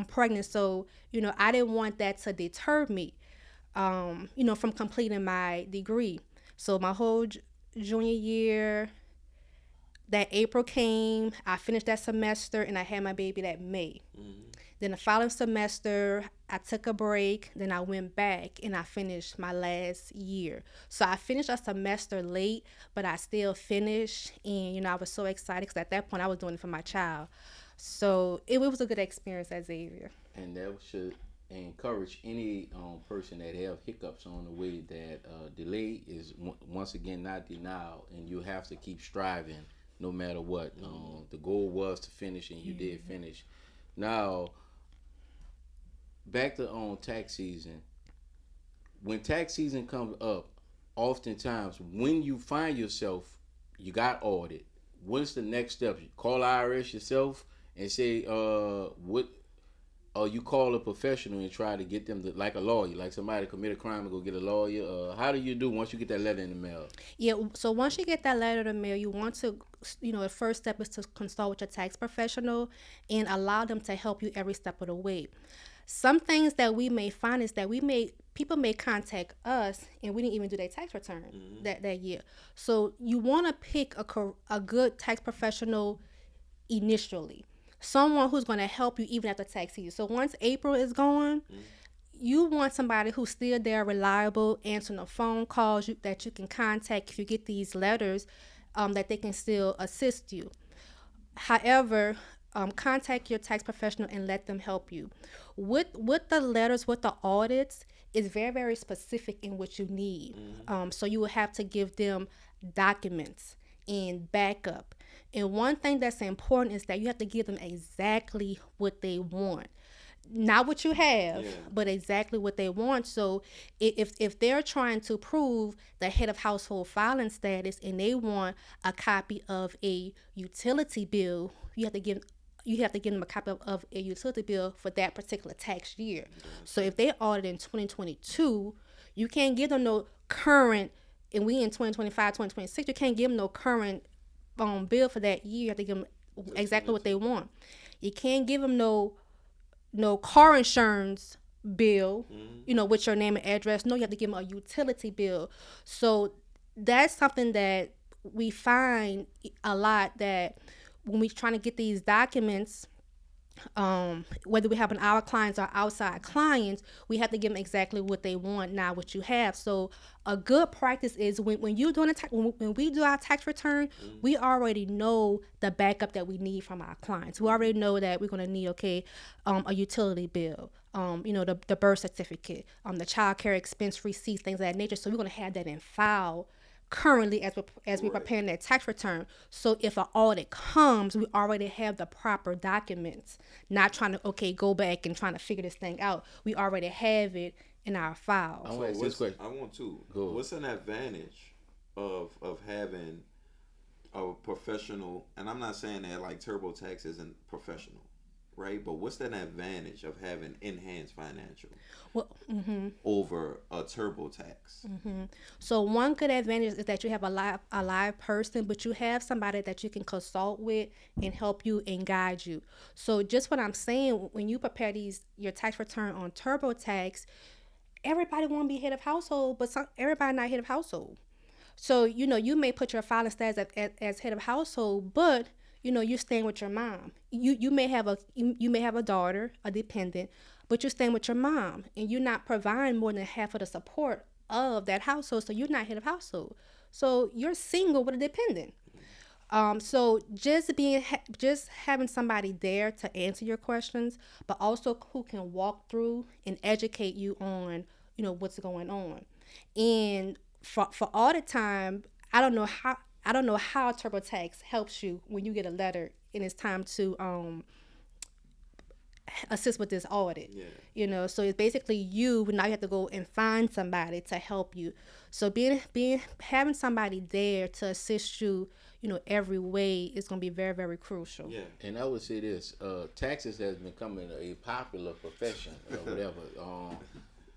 Pregnant. So I didn't want that to deter me. From completing my degree. So my whole junior year, that April came, I finished that semester, and I had my baby that May. Then the following semester, I took a break, then I went back, and I finished my last year. So I finished a semester late, but I still finished, and I was so excited because at that point I was doing it for my child. So it was a good experience at Xavier. And that should encourage any person that have hiccups on the way that delay is once again not denial, and you have to keep striving no matter what. The goal was to finish, and you did finish. Now back to tax season. When tax season comes up, oftentimes when you find yourself you got audit, what's the next step? You call IRS yourself and say what. Or you call a professional and try to get them to, like a lawyer, like somebody commit a crime and go get a lawyer. How do you do once you get that letter in the mail? Yeah, so once you get that letter in the mail, you want to, the first step is to consult with your tax professional and allow them to help you every step of the way. Some things that we may find is that people may contact us and we didn't even do their tax return that year. So you want to pick a good tax professional initially. Someone who's going to help you even after tax season. So once April is gone, you want somebody who's still there, reliable, answering the phone calls that you can contact if you get these letters, that they can still assist you. However, contact your tax professional and let them help you. With the letters, with the audits, it's very, very specific in what you need. So you will have to give them documents and backup. And one thing that's important is that you have to give them exactly what they want. Not what you have, but exactly what they want. So if they're trying to prove the head of household filing status and they want a copy of a utility bill, you have to give them a copy of a utility bill for that particular tax year. So if they ordered in 2022, you can't give them no current, and we in 2025, 2026, you can't give them no current bill for that year. You have to give them exactly what they want. You can't give them no car insurance bill, with your name and address. No, you have to give them a utility bill. So that's something that we find a lot, that when we're trying to get these documents, whether we have our clients or outside clients, we have to give them exactly what they want, not what you have. So a good practice is when you're doing when we do our tax return, we already know the backup that we need from our clients. We already know that we're going to need a utility bill, the birth certificate, the child care expense receipts, things of that nature. So we're going to have that in file currently as we're preparing that tax return. So if an audit comes, we already have the proper documents, not trying to go back and trying to figure this thing out. We already have it in our files. I want to go. What's an advantage of having a professional, and I'm not saying that like TurboTax isn't professional, right? But what's that advantage of having InHands Financial over a TurboTax? So one good advantage is that you have a live person, but you have somebody that you can consult with and help you and guide you. So just what I'm saying, when you prepare your tax return on TurboTax, everybody want to be head of household, but everybody not head of household. So you may put your filing status as head of household, but you're staying with your mom. You may have a daughter, a dependent, but you're staying with your mom, and you're not providing more than half of the support of that household. So you're not head of household. So you're single with a dependent. So just having somebody there to answer your questions, but also who can walk through and educate you on what's going on. And for audit time, I don't know how TurboTax helps you when you get a letter and it's time to assist with this audit. So it's basically you now. You have to go and find somebody to help you. So having somebody there to assist you, every way is going to be very, very crucial. And I would say this: taxes has becoming a popular profession or whatever.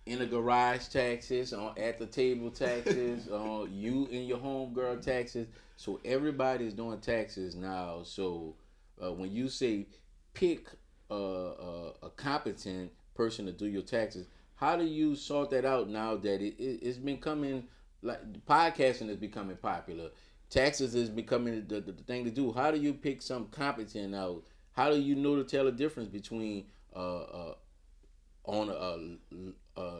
In the garage taxes, at the table taxes, you and your homegirl taxes. So everybody is doing taxes now. So when you say pick a competent person to do your taxes, how do you sort that out now that it's becoming, like, podcasting is becoming popular? Taxes is becoming the thing to do. How do you pick some competent out? How do you know to tell the difference between on a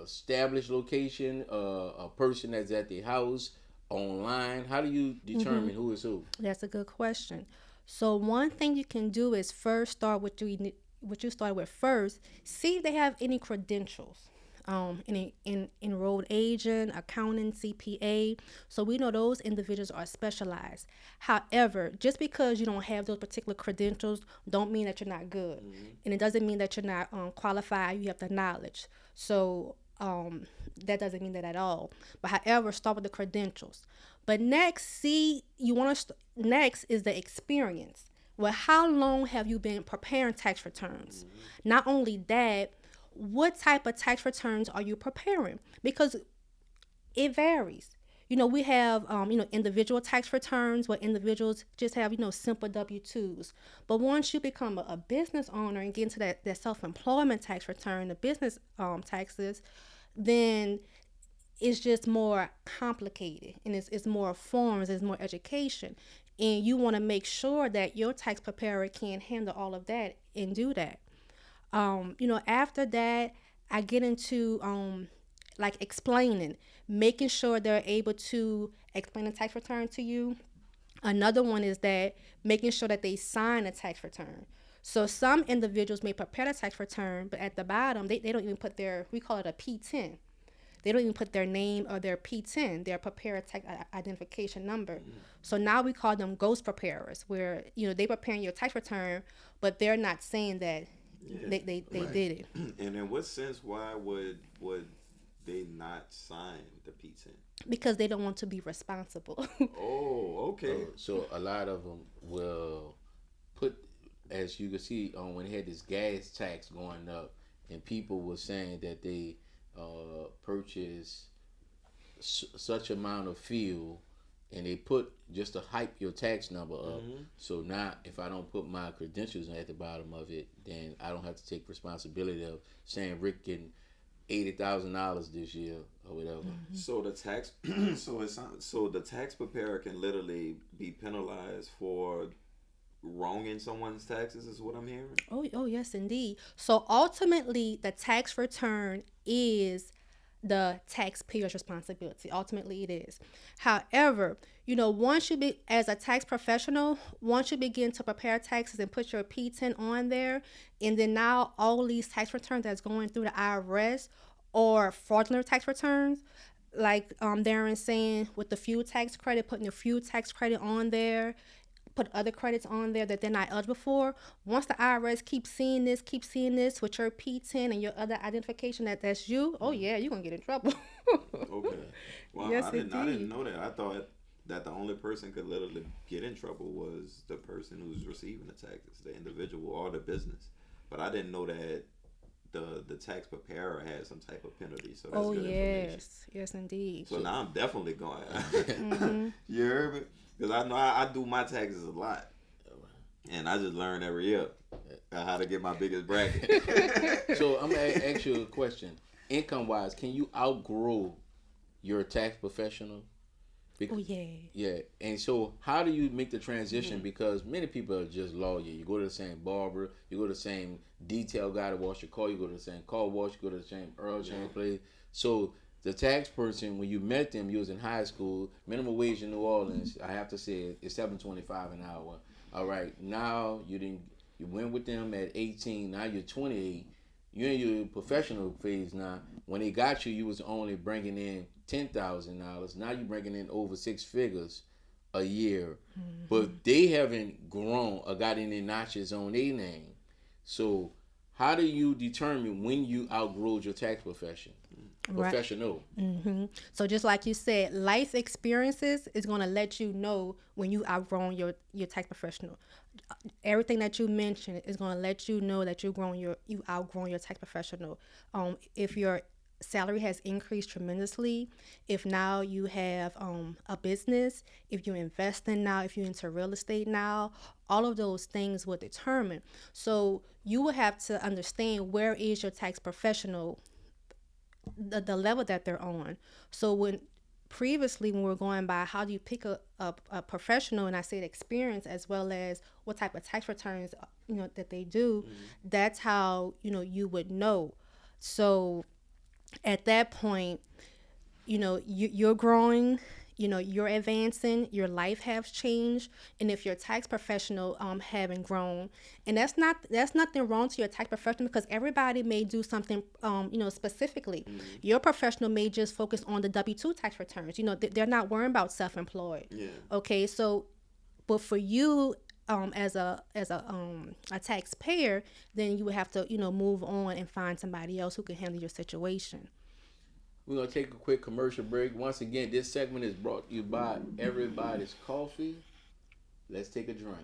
established location, a person that's at the house, online? How do you determine who is who? That's a good question. So one thing you can do is first start with what you started with first. See if they have any credentials. Any enrolled agent, accountant, CPA. So we know those individuals are specialized. However, just because you don't have those particular credentials don't mean that you're not good. And it doesn't mean that you're not qualified. You have the knowledge. So that doesn't mean that at all. But however, start with the credentials. But next is the experience. Well, how long have you been preparing tax returns? Not only that, what type of tax returns are you preparing? Because it varies. We have, individual tax returns where individuals just have, simple W-2s. But once you become a business owner and get into that self-employment tax return, the business taxes, then it's just more complicated, and it's more forms, it's more education. And you want to make sure that your tax preparer can handle all of that and do that. After that, I get into explaining, making sure they're able to explain the tax return to you. Another one is that making sure that they sign a tax return. So some individuals may prepare a tax return, but at the bottom, they don't even put we call it a P10. They don't even put their name or their P10, their preparer tax identification number. So now we call them ghost preparers, where they preparing your tax return, but they're not saying that they did it. And in what sense, why would they not sign the P10? Because they don't want to be responsible. Oh, okay. So a lot of them will put, as you can see, when they had this gas tax going up, and people were saying that they purchase such amount of fuel, and they put just to hype your tax number up. So now, if I don't put my credentials at the bottom of it, then I don't have to take responsibility of saying Rick getting $80,000 this year or whatever. So the tax, so the tax preparer can literally be penalized for wronging someone's taxes, is what I'm hearing. Oh yes, indeed. So ultimately, the tax return is the taxpayer's responsibility. Ultimately, it is. However, once you as a tax professional, once you begin to prepare taxes and put your P10 on there, and then now all these tax returns that's going through the IRS or fraudulent tax returns, like Darren saying with the fuel tax credit, putting the fuel tax credit on there, put other credits on there that they're not eligible for. Once the IRS keeps seeing this with your P10 and your other identification that's you, oh yeah, you're gonna get in trouble. Okay. Well, Yes, I didn't indeed. know that. I thought that the only person could literally get in trouble was the person who's receiving the taxes, the individual or the business. But I didn't know that the tax preparer had some type of penalty. So that's good information. Yes, indeed. So now I'm definitely going. You heard me? Because I know I do my taxes a lot, and I just learn every year how to get my biggest bracket. So I'm gonna ask you a question. Income wise, can you outgrow your tax professional? Oh yeah. Yeah, and so how do you make the transition? Because many people are just lawyer. You go to the same barber, you go to the same detail guy to wash your car, you go to the same car wash, you go to the same oil change place. So the tax person, when you met them, you was in high school. Minimum wage in New Orleans, I have to say, is $7.25 an hour. All right, now you went with them at 18. Now you're 28. You're in your professional phase now. When they got you, you was only bringing in $10,000. Now you're bringing in over six figures a year, but they haven't grown or got any notches on their name. So how do you determine when you outgrow your tax profession? Right. Professional. So just like you said, life experiences is going to let you know when you outgrown your tax professional. Everything that you mentioned is going to let you know that you outgrown your tax professional. If your salary has increased tremendously, if now you have a business, if you're investing now, if you're into real estate now, all of those things will determine. So you will have to understand where is your tax professional, the level that they're on. So when we were going by how do you pick a professional, and I said experience as well as what type of tax returns that they do, that's how you would know. So at that point, you're growing, you're advancing, your life has changed, and if your tax professional haven't grown, and that's nothing wrong to your tax professional, because everybody may do something specifically. Your professional may just focus on the W-2 tax returns. They're not worrying about self-employed. Yeah. Okay, so but for you as a taxpayer, then you would have to move on and find somebody else who can handle your situation. We're going to take a quick commercial break. Once again, this segment is brought to you by EraBody's Coffee. Let's take a drink.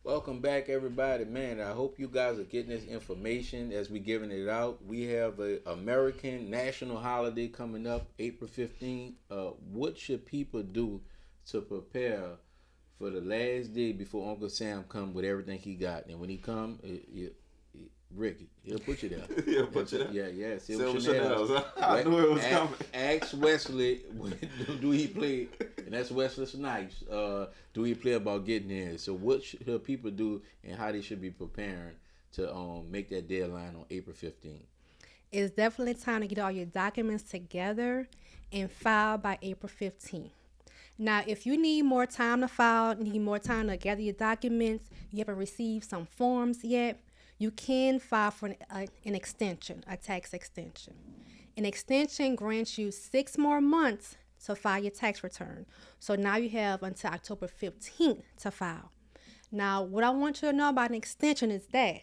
Welcome back, everybody. Man, I hope you guys are getting this information as we're giving it out. We have an American national holiday coming up, April 15th. What should people do to prepare for the last day before Uncle Sam come with everything he got? And when he come, Ricky, he'll put you there. He'll put you there. Yeah. Silver Chanel's. I knew it was coming. Ask Wesley, do he play? And that's Wesley Snipes. Do he play about getting there? So what should people do, and how they should be preparing to make that deadline on April 15th? It's definitely time to get all your documents together and file by April 15th. Now, if you need more time to file, need more time to gather your documents, you haven't received some forms yet, you can file for an extension, a tax extension. An extension grants you 6 more months to file your tax return. So now you have until October 15th to file. Now, what I want you to know about an extension is that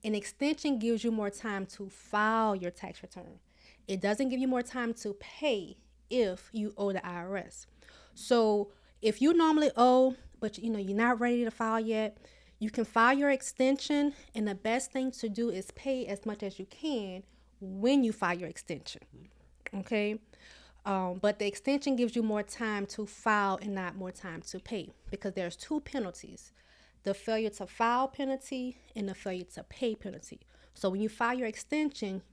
an extension gives you more time to file your tax return. It doesn't give you more time to pay if you owe the IRS. So if you normally owe, but you're not ready to file yet, you can file your extension, and the best thing to do is pay as much as you can when you file your extension. Okay? But the extension gives you more time to file and not more time to pay, because there's 2 penalties: the failure to file penalty and the failure to pay penalty. So when you file your extension,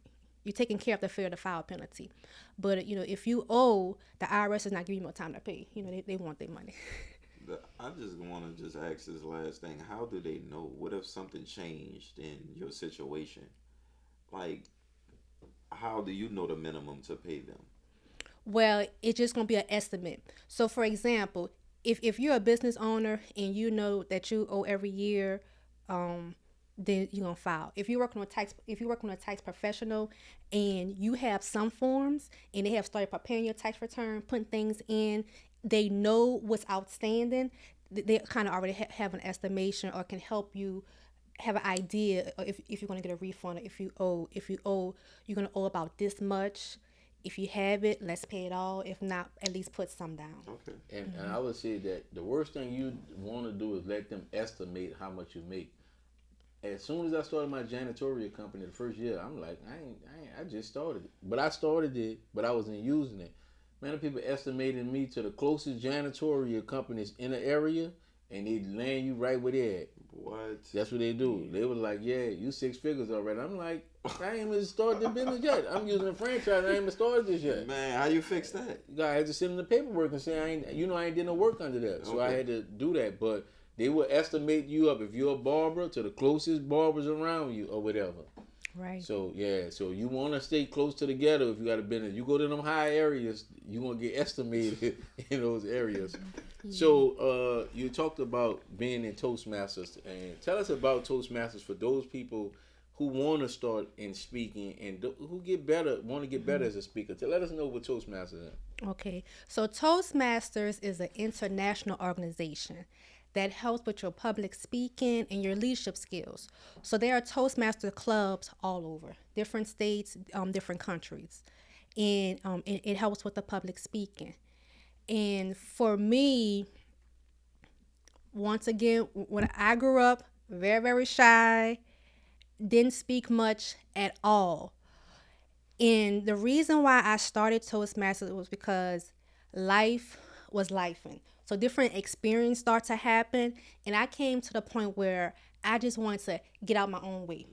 you're taking care of the failure to file penalty. But if you owe, the IRS is not giving you more time to pay. They want their money. I just want to just ask this last thing. How do they know? What if something changed in your situation? Like, how do you know the minimum to pay them? Well, it's just going to be an estimate. So, for example, if you're a business owner and you know that you owe every year, then you're gonna file. If you're working on a tax professional and you have some forms and they have started preparing your tax return, putting things in, they know what's outstanding. They kind of already have an estimation or can help you have an idea if you're gonna get a refund, or if you owe, you're gonna owe about this much. If you have it, let's pay it all. If not, at least put some down. Okay. And I would say that the worst thing you want to do is let them estimate how much you make. As soon as I started my janitorial company the first year, I'm like, I just started it. But I started it, but I wasn't using it. Man, the people estimated me to the closest janitorial companies in the area, and they land you right where they at. What? That's what they do. They was like, yeah, you 6 figures already. I'm like, I ain't even started the business yet. I'm using a franchise. I ain't even started this yet. Man, how you fix that? I had to send them the paperwork and say, I ain't did no work under that. So I had to do that. But they will estimate you up if you're a barber to the closest barbers around you or whatever. Right. So yeah, so you want to stay close to the ghetto if you got a business. You go to them high areas, you gonna get estimated in those areas. So you talked about being in Toastmasters, and tell us about Toastmasters for those people who want to start in speaking and who want to get better as a speaker. Let us know what Toastmasters is. Okay, so Toastmasters is an international organization that helps with your public speaking and your leadership skills. So there are Toastmaster clubs all over, different states, different countries, and it helps with the public speaking. And for me, once again, when I grew up, very, very shy, didn't speak much at all. And the reason why I started Toastmasters was because life was lifing. So different experiences start to happen, and I came to the point where I just wanted to get out my own way.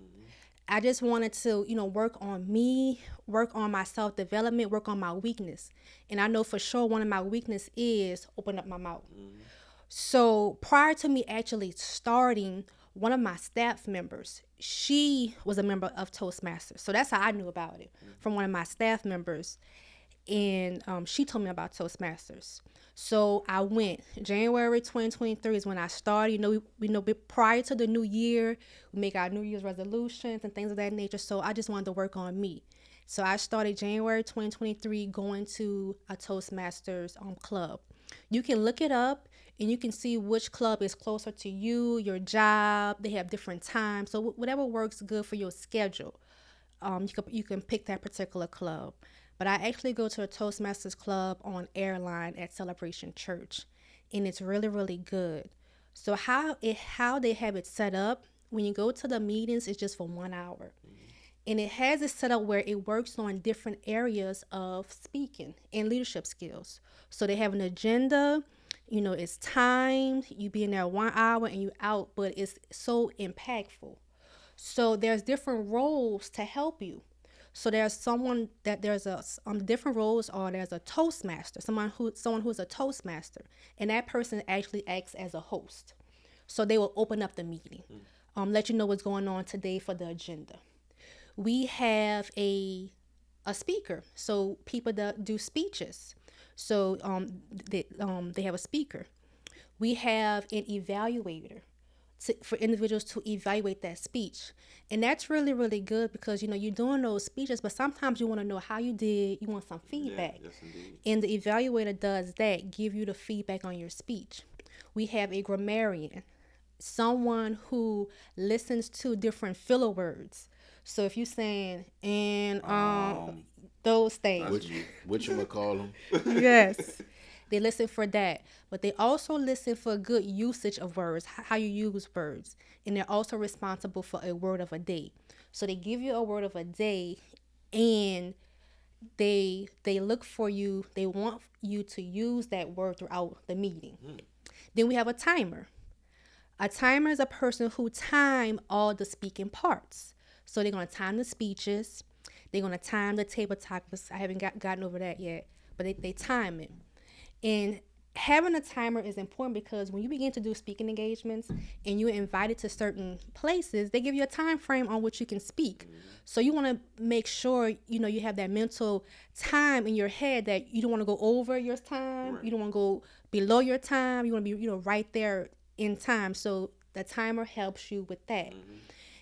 I just wanted to, work on me, work on my self-development, work on my weakness. And I know for sure one of my weakness is open up my mouth. So prior to me actually starting, one of my staff members, she was a member of Toastmasters. So that's how I knew about it, from one of my staff members. And she told me about Toastmasters. So I went. January 2023 is when I started. We know prior to the new year, we make our New Year's resolutions and things of that nature. So I just wanted to work on me. So I started January 2023 going to a Toastmasters club. You can look it up and you can see which club is closer to you, your job. They have different times. So whatever works good for your schedule, you can pick that particular club. But I actually go to a Toastmasters club on Airline at Celebration Church, and it's really, really good. So how they have it set up, when you go to the meetings, it's just for 1 hour. And it has it set up where it works on different areas of speaking and leadership skills. So they have an agenda, it's timed, you be in there 1 hour and you out, but it's so impactful. So there's different roles to help you. So there's different roles, or there's a Toastmaster, someone who's a Toastmaster, and that person actually acts as a host. So they will open up the meeting, let you know what's going on today for the agenda. We have a speaker, so people that do speeches. So they have a speaker. We have an evaluator for individuals to evaluate that speech. And that's really, really good because, you're doing those speeches, but sometimes you want to know how you did. You want some feedback. Yes, indeed. And the evaluator does that, give you the feedback on your speech. We have a grammarian, someone who listens to different filler words. So if you're saying, and those things. Which you call them? Yes. They listen for that, but they also listen for good usage of words, how you use words, and they're also responsible for a word of a day. So they give you a word of a day, and they look for you. They want you to use that word throughout the meeting. Then we have a timer. A timer is a person who time all the speaking parts. So they're gonna time the speeches. They're gonna time the table topics. I haven't gotten over that yet, but they time it. And having a timer is important because when you begin to do speaking engagements and you're invited to certain places, they give you a time frame on which you can speak. So you want to make sure, you have that mental time in your head that you don't want to go over your time. Right. You don't want to go below your time. You want to be, right there in time. So the timer helps you with that.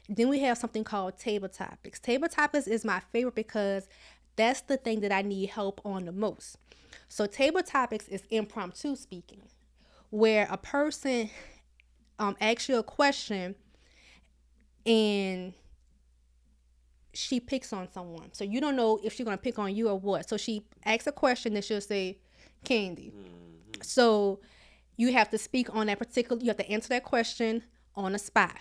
Then we have something called table topics. Table topics is my favorite because that's the thing that I need help on the most. So table topics is impromptu speaking, where a person asks you a question and she picks on someone. So you don't know if she's going to pick on you or what. So she asks a question and she'll say, Kandy. So you have to speak on that particular, you have to answer that question on the spot.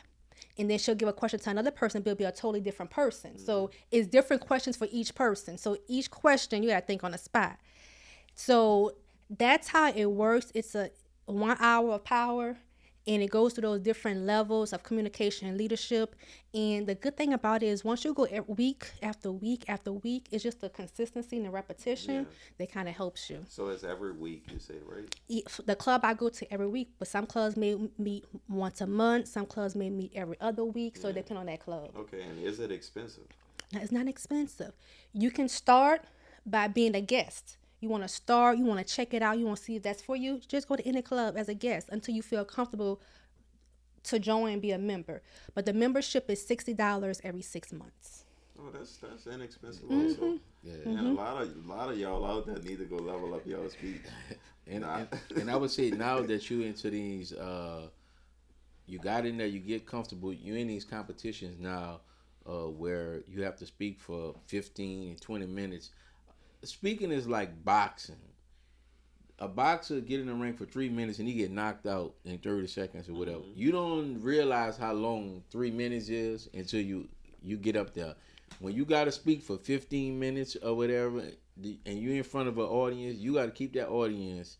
And then she'll give a question to another person, but it'll be a totally different person. So it's different questions for each person. So each question you got to think on the spot. So that's how it works. It's a 1 hour of power, and it goes through those different levels of communication and leadership. And the good thing about it is once you go week after week after week, it's just the consistency and the repetition that kind of helps you. So it's every week, you say, right? The club I go to every week, but some clubs may meet once a month. Some clubs may meet every other week. So it depends on that club. Okay, and is it expensive? No, it's not expensive. You can start by being a guest. You want to start, you want to check it out, you want to see if that's for you, just go to any club as a guest until you feel comfortable to join and be a member. But the membership is $60 every 6 months. Oh, that's inexpensive also. Yeah. And a lot of y'all out there need to go level up y'all speed. and I would say now that you into these you got in there, you get comfortable, you're in these competitions now where you have to speak for 15 and 20 minutes. Speaking is like boxing. A boxer get in the ring for 3 minutes and he get knocked out in 30 seconds or whatever. You don't realize how long 3 minutes is until you get up there. When you got to speak for 15 minutes or whatever, and you're in front of an audience, you got to keep that audience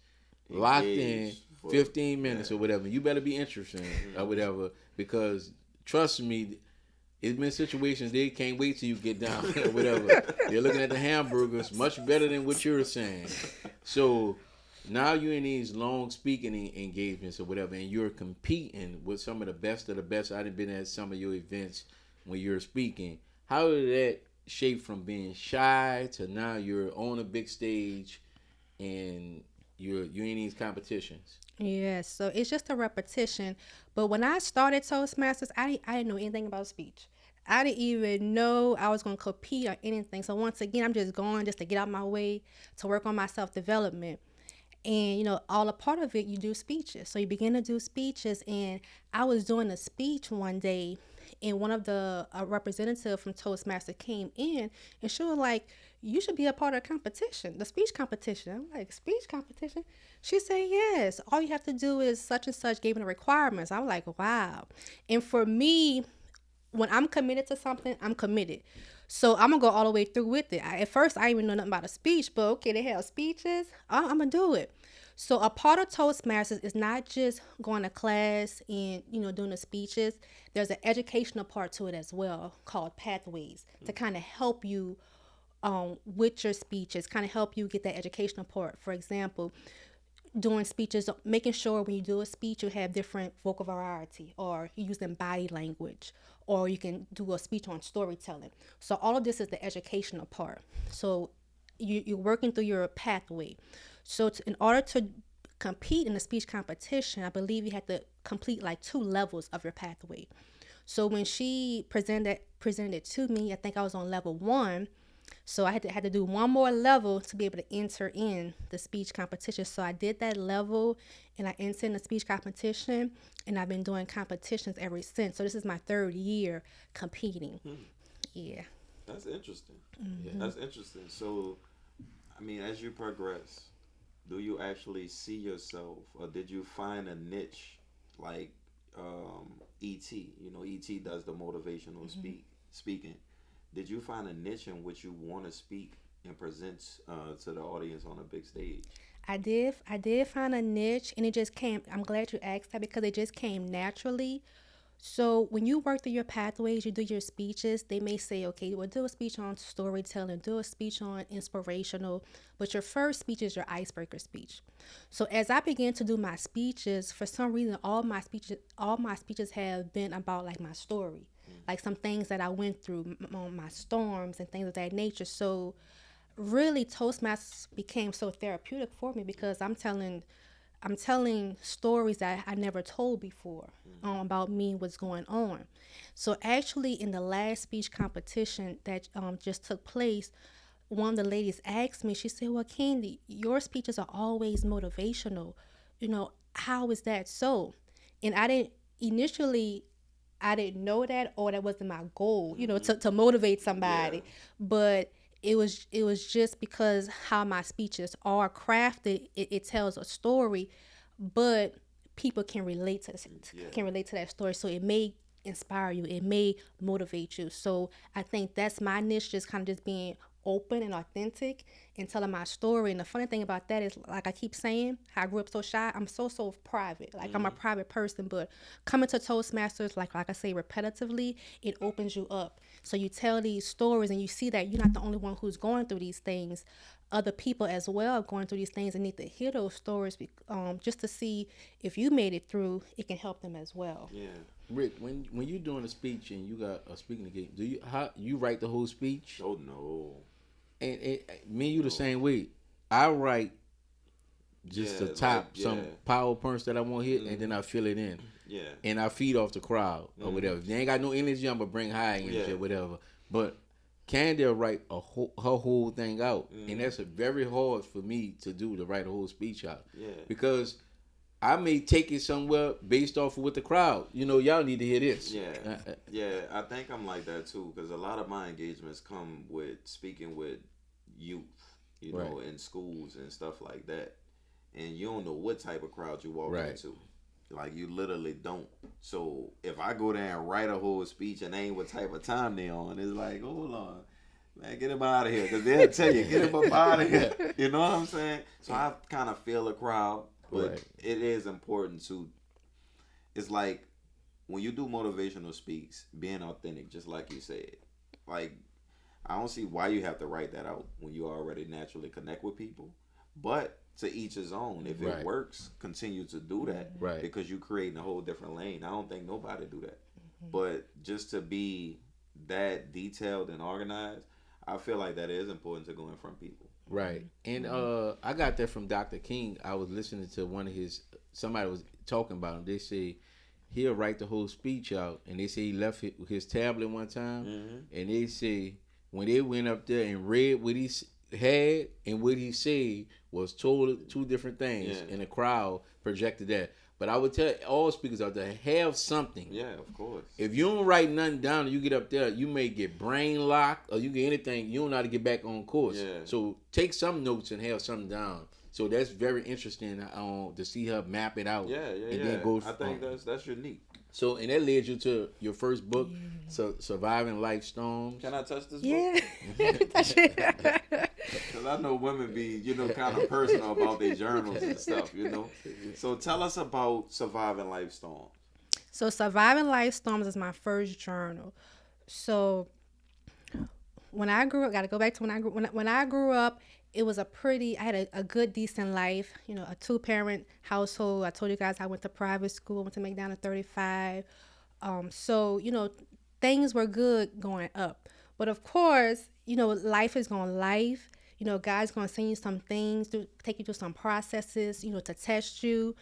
locked in 15 minutes or whatever. You better be interesting or whatever, because trust me, it's been situations they can't wait till you get down or whatever. They're looking at the hamburgers much better than what you're saying. So now you're in these long speaking engagements or whatever, and you're competing with some of the best of the best. I've been at some of your events when you're speaking. How did that shape from being shy to now you're on a big stage and you're in these competitions? Yes, so it's just a repetition. But when I started Toastmasters, I didn't know anything about speech. I didn't even know I was going to compete or anything. So once again, I'm just going just to get out my way to work on my self-development. And, all a part of it, you do speeches. So you begin to do speeches. And I was doing a speech one day, and one of the representative from Toastmaster came in, and she was like, you should be a part of the competition, the speech competition. I'm like, speech competition? She said, yes. All you have to do is such and such, gave me the requirements. I'm like, wow. And for me, when I'm committed to something, I'm committed. So I'm going to go all the way through with it. At first, I didn't even know nothing about a speech, but okay, they have speeches. I'm going to do it. So a part of Toastmasters is not just going to class and, doing the speeches. There's an educational part to it as well called Pathways to kind of help you with your speeches, kind of help you get that educational part. For example, doing speeches, making sure when you do a speech, you have different vocal variety, or you using body language, or you can do a speech on storytelling. So all of this is the educational part. So you're working through your pathway. So in order to compete in the speech competition, I believe you had to complete like 2 levels of your pathway. So when she presented it to me, I think I was on level 1. So I had to do one more level to be able to enter in the speech competition. So I did that level and I entered in the speech competition, and I've been doing competitions ever since. So this is my 3rd year competing. Yeah. That's interesting. That's interesting. So, I mean, as you progress, do you actually see yourself, or did you find a niche like ET? You know, ET does the motivational speaking. Did you find a niche in which you want to speak and present to the audience on a big stage? I did find a niche, and it just came. I'm glad you asked that because it just came naturally. So when you work through your pathways, you do your speeches, they may say, okay, well, do a speech on storytelling, do a speech on inspirational, but your first speech is your icebreaker speech. So as I began to do my speeches, for some reason, all my speeches have been about like my story, like some things that I went through, my storms and things of that nature. So really, Toastmasters became so therapeutic for me because I'm telling stories that I never told before, about me, what's going on. So actually, in the last speech competition that just took place, one of the ladies asked me, she said, well, Kandy, your speeches are always motivational. How is that so? And initially, I didn't know that, or that wasn't my goal, to motivate somebody. But it was just because how my speeches are crafted. It tells a story, but people can relate to that story. So it may inspire you. It may motivate you. So I think that's my niche, just kind of just being open and authentic and telling my story. And the funny thing about that is, like I keep saying, how I grew up so shy. I'm so private. Like I'm a private person, but coming to Toastmasters, like I say, repetitively, it opens you up. So you tell these stories and you see that you're not the only one who's going through these things. Other people as well are going through these things and need to hear those stories, just to see if you made it through, it can help them as well. Yeah. Rick, when you're doing a speech and you got a speaking engagement, do you write the whole speech? Oh no. And me and you the same way. I write just the top, some power points that I want to hit, and then I fill it in. Yeah. And I feed off the crowd or whatever. If they ain't got no energy, I'm gonna bring high energy or whatever. But Kandy will write her whole thing out, and that's very hard for me to do, to write a whole speech out. Yeah. Because I may take it somewhere based off of what the crowd, y'all need to hear this. Yeah, I think I'm like that too, because a lot of my engagements come with speaking with youth, know, in schools and stuff like that. And you don't know what type of crowd you walk into. Like, you literally don't. So if I go there and write a whole speech and ain't what type of time they on, it's like, hold on, man, get him out of here. Because they'll tell you, get him up out of here. You know what I'm saying? So I kind of feel a crowd. But it is important to, it's like when you do motivational speaks, being authentic, just like you said. Like, I don't see why you have to write that out when you already naturally connect with people. But to each his own. If it works, continue to do that. Right. Because you're creating a whole different lane. I don't think nobody do that. But just to be that detailed and organized, I feel like that is important to go in front of people. Right. And I got that from Dr. King. I was listening to somebody was talking about him. They say he'll write the whole speech out, and they say he left his tablet one time, and they say when they went up there and read what he had and what he said was totally two different things, and the crowd projected that. But I would tell all speakers out there, have something. Yeah, of course. If you don't write nothing down and you get up there, you may get brain locked or you get anything. You don't know how to get back on course. Yeah. So take some notes and have something down. So that's very interesting to see her map it out. Then go. I think that's unique. So, and that led you to your first book, so Surviving Life Storms. Can I touch this book? Yeah. Because I know women be, kind of personal about their journals and stuff, So tell us about Surviving Life Storms. So Surviving Life Storms is my first journal. So when I grew up, got to go back to when I grew up, it was I had a good, decent life, a 2-parent household. I told you guys I went to private school, went to McDonald 35. So, things were good going up. But of course, life is going to life. God's going to send you some things to take you through some processes, to test you,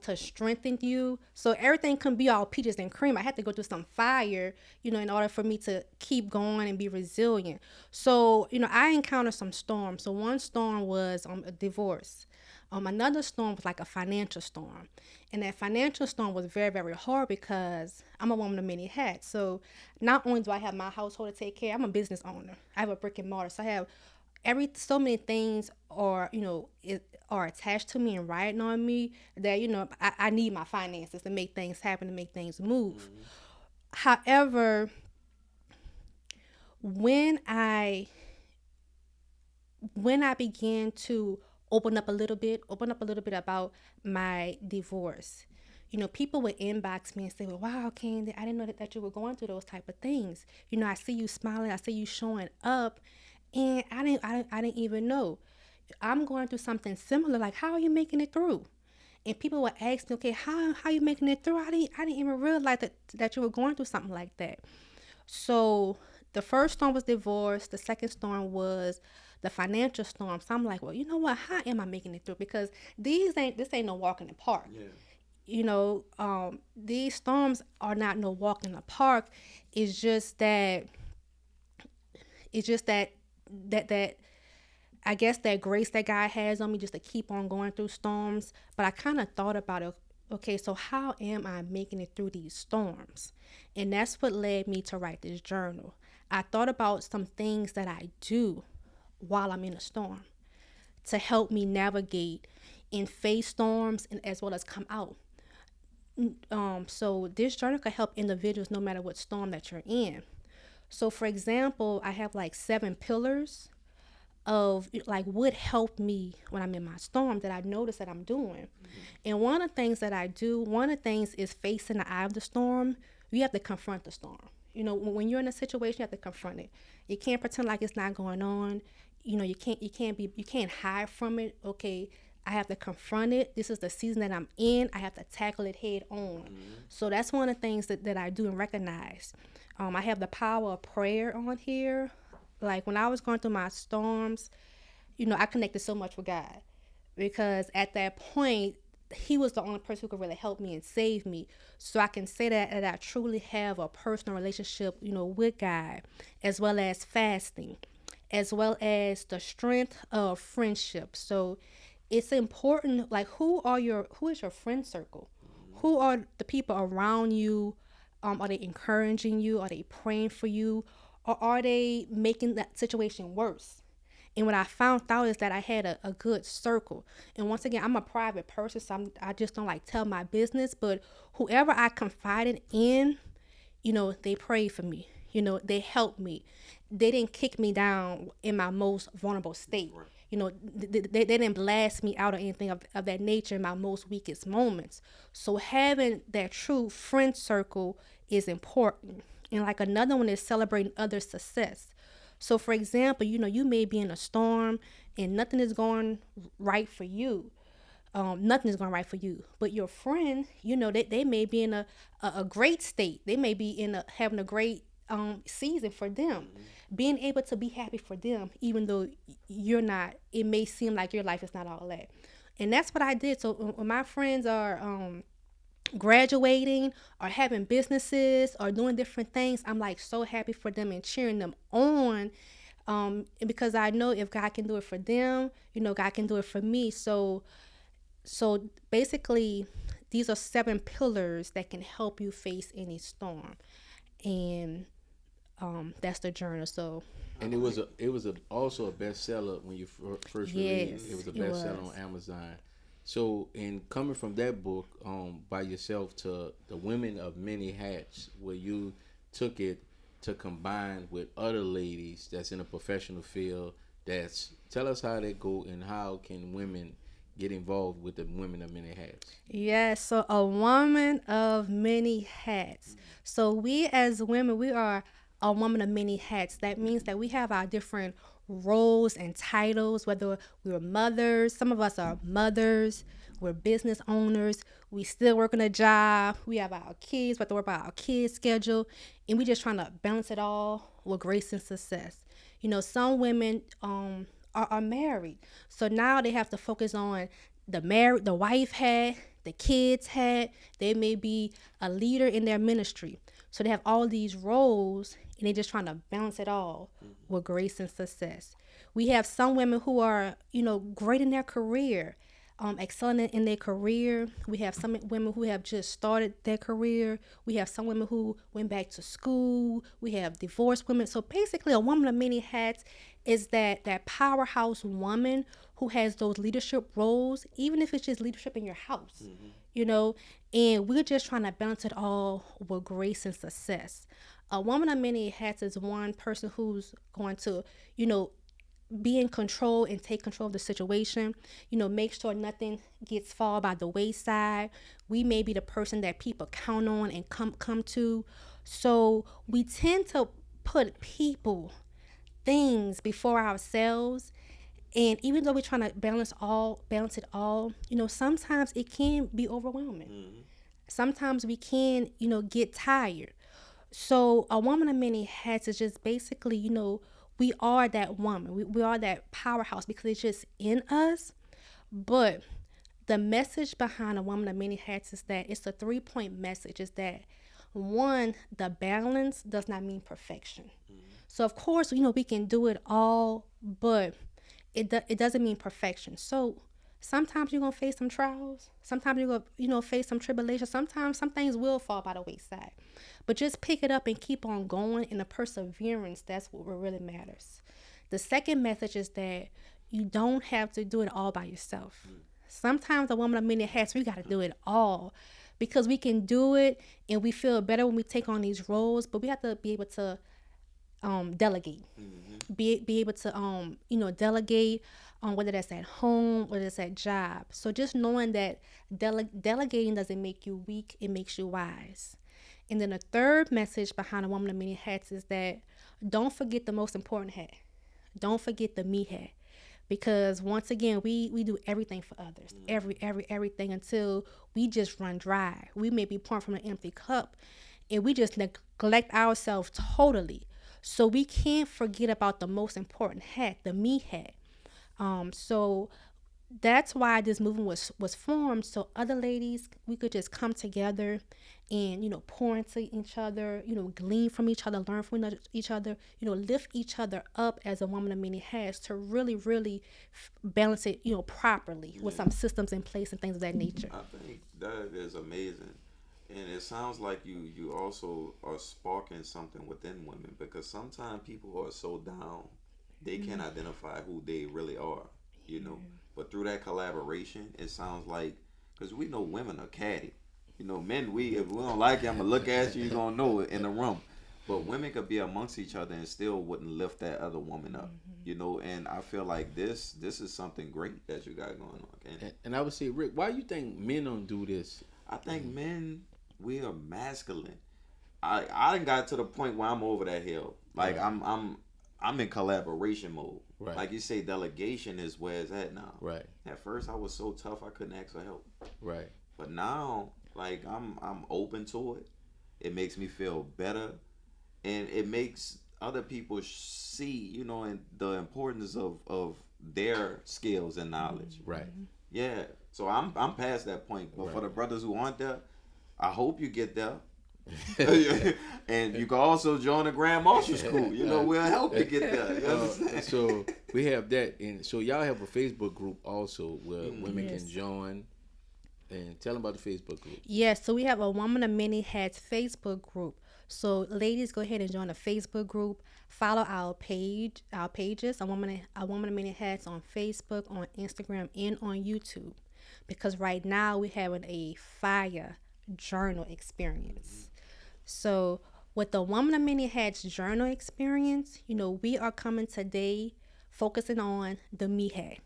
to strengthen you. So everything can be all peaches and cream. I had to go through some fire, in order for me to keep going and be resilient. So, I encountered some storms. So one storm was a divorce. Another storm was like a financial storm. And that financial storm was very, very hard because I'm a woman of many hats. So not only do I have my household to take care, I'm a business owner. I have a brick and mortar. So I have so many things are attached to me and riding on me that I need my finances to make things happen, to make things move. However, when I began to open up a little bit about my divorce, people would inbox me and say, well, wow, Kandy, I didn't know that you were going through those type of things. I see you smiling, I see you showing up, and I didn't even know. I'm going through something similar. Like, how are you making it through? And people would ask me, okay, how are you making it through? I didn't even realize that you were going through something like that. So the first storm was divorce. The second storm was the financial storm. So I'm like, well, you know what? How am I making it through? Because this ain't no walk in the park. Yeah. These storms are not no walk in the park. It's just that I guess that grace that God has on me just to keep on going through storms. But I kind of thought about it. Okay, so how am I making it through these storms? And that's what led me to write this journal. I thought about some things that I do while I'm in a storm to help me navigate and face storms and as well as come out. So this journal can help individuals no matter what storm that you're in. So for example, I have like 7 pillars of like what helped me when I'm in my storm that I notice that I'm doing. And one of the things that I do, is facing the eye of the storm. You have to confront the storm. When you're in a situation, you have to confront it. You can't pretend like it's not going on. You can't hide from it. Okay, I have to confront it. This is the season that I'm in. I have to tackle it head on. So that's one of the things that I do and recognize. I have the power of prayer on here. Like when I was going through my storms, I connected so much with God because at that point, He was the only person who could really help me and save me. So I can say that I truly have a personal relationship, with God, as well as fasting, as well as the strength of friendship. So it's important, like who is your friend circle? Who are the people around you? Are they encouraging you? Are they praying for you? Or are they making that situation worse? And what I found out is that I had a good circle. And once again, I'm a private person, so I just don't like tell my business. But whoever I confided in, they prayed for me. They helped me. They didn't kick me down in my most vulnerable state. Right. They didn't blast me out or anything of that nature in my most weakest moments. So having that true friend circle is important. And like another one is celebrating others' success. So for example, you may be in a storm and nothing is going right for you. Nothing is going right for you. But your friend, they may be in a great state. They may be having a great season for them. Being able to be happy for them, even though you're not, it may seem like your life is not all that. And that's what I did. So when my friends are graduating or having businesses or doing different things, I'm like so happy for them and cheering them on, because I know if God can do it for them, God can do it for me. So basically these are 7 pillars that can help you face any storm, and that's the journal. So and it was also a bestseller when you first released. It was a bestseller on Amazon. So, in coming from that book by yourself to the Women of Many Hats, where you took it to combine with other ladies that's in a professional field, tell us how they go and how can women get involved with the Women of Many Hats? Yes, so a woman of many hats. So we as women, we are a woman of many hats. That means that we have our different roles and titles, whether we're mothers, some of us are mothers, we're business owners, we still working a job, we have our kids, we have to worry about our kids' schedule, and we just trying to balance it all with grace and success. Some women are married. So now they have to focus on the wife hat, the kids hat. They may be a leader in their ministry. So they have all these roles and they're just trying to balance it all with grace and success. We have some women who are, great in their career, excelling in their career. We have some women who have just started their career. We have some women who went back to school. We have divorced women. So basically, a woman of many hats is that powerhouse woman who has those leadership roles, even if it's just leadership in your house, and we're just trying to balance it all with grace and success. A woman of many hats is one person who's going to, be in control and take control of the situation, make sure nothing gets fall by the wayside. We may be the person that people count on and come to. So we tend to put people, things before ourselves. And even though we're trying to balance it all, sometimes it can be overwhelming. Sometimes we can, get tired. So a woman of many hats is just basically, we are that woman. We are that powerhouse because it's just in us. But the message behind a woman of many hats is that it's a 3-point message. Is that one, the balance does not mean perfection. So of course, we can do it all, but it doesn't mean perfection. So sometimes you're gonna face some trials. Sometimes you're gonna, face some tribulations. Sometimes some things will fall by the wayside. But just pick it up and keep on going. And the perseverance, that's what really matters. The second message is that you don't have to do it all by yourself. Sometimes a woman of many hats, we got to do it all because we can do it and we feel better when we take on these roles. But we have to be able to delegate. Be able to, delegate whether that's at home, whether it's at job. So just knowing that delegating doesn't make you weak, it makes you wise. And then the third message behind a woman of many hats is that don't forget the most important hat. Don't forget the me hat. Because once again, we do everything for others. Everything until we just run dry. We may be pouring from an empty cup and we just neglect ourselves totally. So we can't forget about the most important hat, the me hat. So that's why this movement was formed, so other ladies, we could just come together and, pour into each other, glean from each other, learn from each other, lift each other up as a woman of many hats to really, really balance it, properly with some systems in place and things of that nature. I think that is amazing. And it sounds like you also are sparking something within women, because sometimes people are so down, they can't identify who they really are, But through that collaboration, it sounds like, because we know women are catty. Men, if we don't like you, I'm going to look at you, you're going to know it in the room. But women could be amongst each other and still wouldn't lift that other woman up, And I feel like this is something great that you got going on, Kandy. And I would say, Rick, why do you think men don't do this? I think men, we are masculine. I done got to the point where I'm over that hill. Like, right. I'm in collaboration mode. Right. Like you say, delegation is where it's at now. Right. At first, I was so tough I couldn't ask for help. Right. But now, like, I'm open to it. It makes me feel better, and it makes other people see, and the importance of their skills and knowledge. Right. Yeah. So I'm past that point. But for the brothers who aren't there, I hope you get there. And you can also join the Grand Marshal School. We'll help you get there. So we have that, and so y'all have a Facebook group also where women can join. And tell them about the Facebook group. Yes, so we have a Woman of Many Hats Facebook group. So ladies, go ahead and join the Facebook group. Follow our pages, a woman of Many Hats on Facebook, on Instagram, and on YouTube. Because right now we're having a fire journal experience. So with the Woman of Many Hats journal experience, we are coming today focusing on the me hat.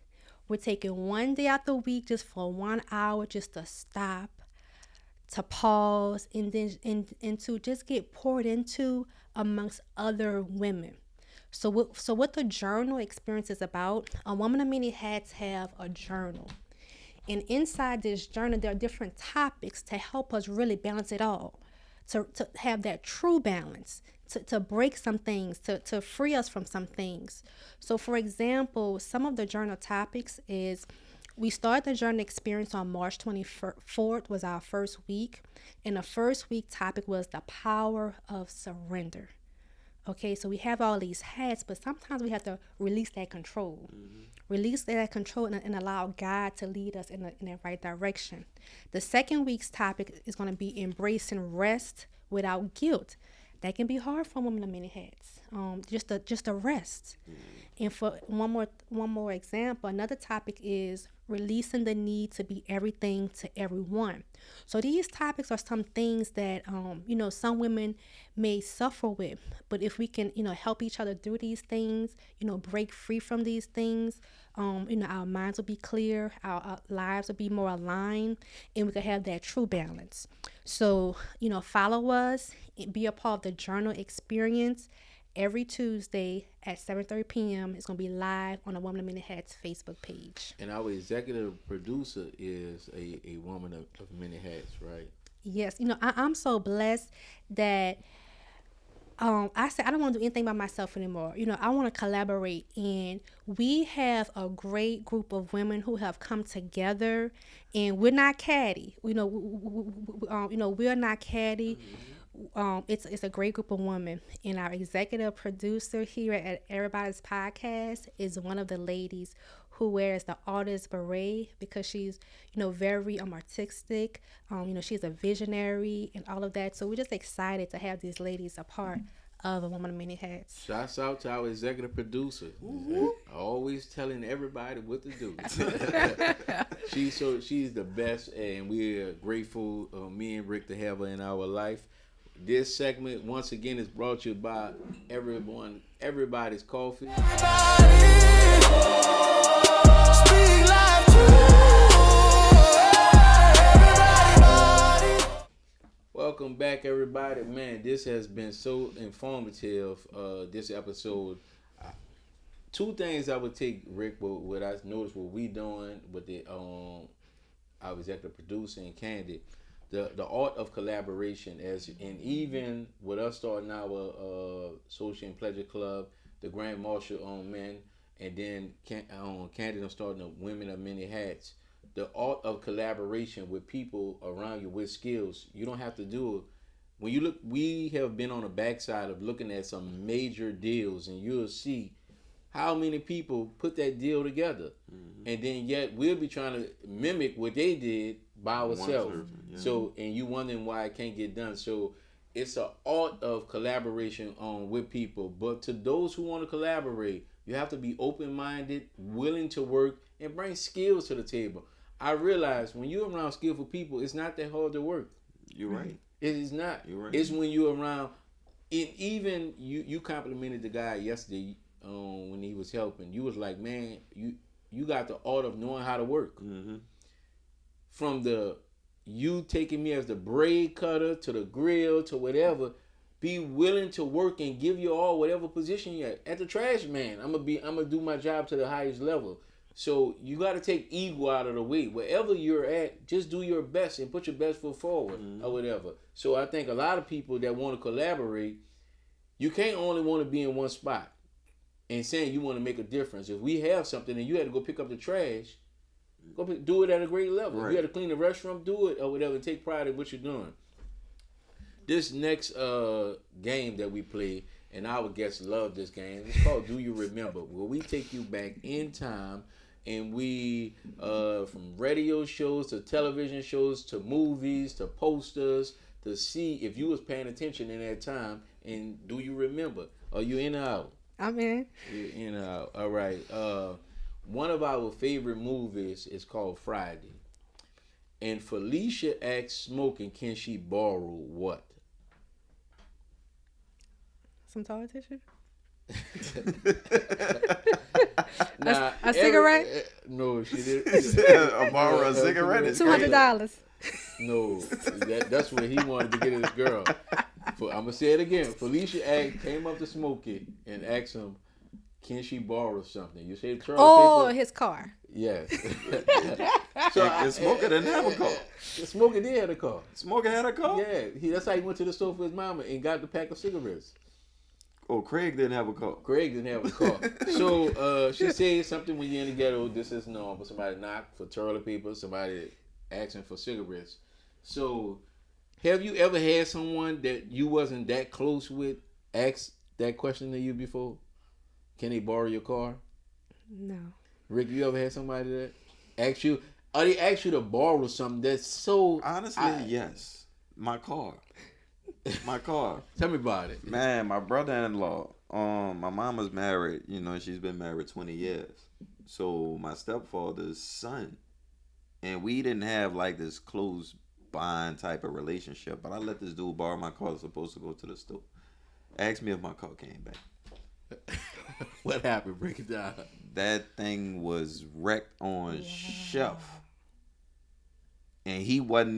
We're taking one day out the week just for 1 hour just to stop, to pause, and then and to just get poured into amongst other women. So what the journal experience is about, a Woman of Many Hats have a journal. And inside this journal, there are different topics to help us really balance it all. to have that true balance, to break some things, to free us from some things. So for example, some of the journal topics is, we started the journal experience on March 24th was our first week. And the first week topic was the power of surrender. Okay, so we have all these hats, but sometimes we have to release that control. Release that control and allow God to lead us in the right direction. The second week's topic is going to be embracing rest without guilt. That can be hard for women of many hats. Just a rest. And for one more example, another topic is releasing the need to be everything to everyone. So these topics are some things that some women may suffer with, but if we can help each other through these things, break free from these things, our minds will be clear, our lives will be more aligned, and we can have that true balance. So follow us, be a part of the journal experience. Every Tuesday at 7:30 p.m. It's going to be live on the Woman of Many Hats Facebook page. And our executive producer is a woman of many hats, right? Yes. I'm so blessed that I said I don't want to do anything by myself anymore. I want to collaborate. And we have a great group of women who have come together. And we're not catty. We're not catty. It's a great group of women, and our executive producer here at EraBody's podcast is one of the ladies who wears the artist beret because she's very artistic. She's a visionary and all of that. So we're just excited to have these ladies a part of A Woman of Many Hats. Shouts out to our executive producer, always telling everybody what to do. She's the best, and we're grateful, me and Rick, to have her in our life. This segment, once again, is brought to you by Everybody's Coffee. Welcome back, everybody. Man, this has been so informative, this episode. Two things I would take, Rick, what I noticed what we doing with the our executive producer and Kandy. The art of collaboration, and even with us starting our Social and Pleasure Club, the Grand Marshal on Men, and then Kandy starting the Women of Many Hats. The art of collaboration with people around you with skills. You don't have to do it. When you look, we have been on the backside of looking at some major deals, and you'll see how many people put that deal together, and then yet we'll be trying to mimic what they did by ourselves. So, and you wondering why it can't get done. So it's an art of collaboration with people. But to those who want to collaborate, you have to be open-minded, willing to work, and bring skills to the table. I realize when you're around skillful people, it's not that hard to work. You're right. It is not. You're right. It's when you're around. Even you complimented the guy yesterday when he was helping. You was like, man, you got the art of knowing how to work. From you taking me as the braid cutter to the grill to whatever, be willing to work and give you all whatever position you're at the trash man. I'm gonna do my job to the highest level. So you got to take ego out of the way. Wherever you're at, just do your best and put your best foot forward or whatever. So I think a lot of people that want to collaborate, you can't only want to be in one spot and saying you want to make a difference. If we have something and you had to go pick up the trash, do it at a great level. Right. If you had to clean the restroom, do it or whatever. Take pride in what you're doing. This next game that we play, and our guests love this game, it's called Do You Remember? Where we take you back in time, and we, from radio shows to television shows to movies to posters, to see if you was paying attention in that time, and do you remember? Are you in or out? I'm in. You're in or out. All right. One of our favorite movies is called Friday. And Felicia asks Smoking, can she borrow what? Some toilet tissue? Nah, a cigarette? No, she didn't. Borrow a cigarette? $200. No, that's what he wanted to get his girl. I'm going to say it again. Felicia came up to Smokey and asked him, can she borrow something? You say his car. Yes. And Smoker didn't have a car. Smoker did have a car. Smoker had a car? Yeah, that's how he went to the store for his mama and got the pack of cigarettes. Oh, Craig didn't have a car. Craig didn't have a car. So she said something when you're in the ghetto, this is normal. Somebody knock for toilet paper, somebody asking for cigarettes. So have you ever had someone that you wasn't that close with ask that question to you before? Can they borrow your car? No. Rick, you ever had somebody that ask you, or they ask you to borrow something that's so... Honestly, yes. My car. My car. Tell me about it. Man, my brother-in-law, my mama's married, she's been married 20 years. So my stepfather's son, and we didn't have like this close bond type of relationship, but I let this dude borrow my car. I was supposed to go to the store. Asked me if my car came back. What happened? Break it down. That thing was wrecked on shelf. And he left.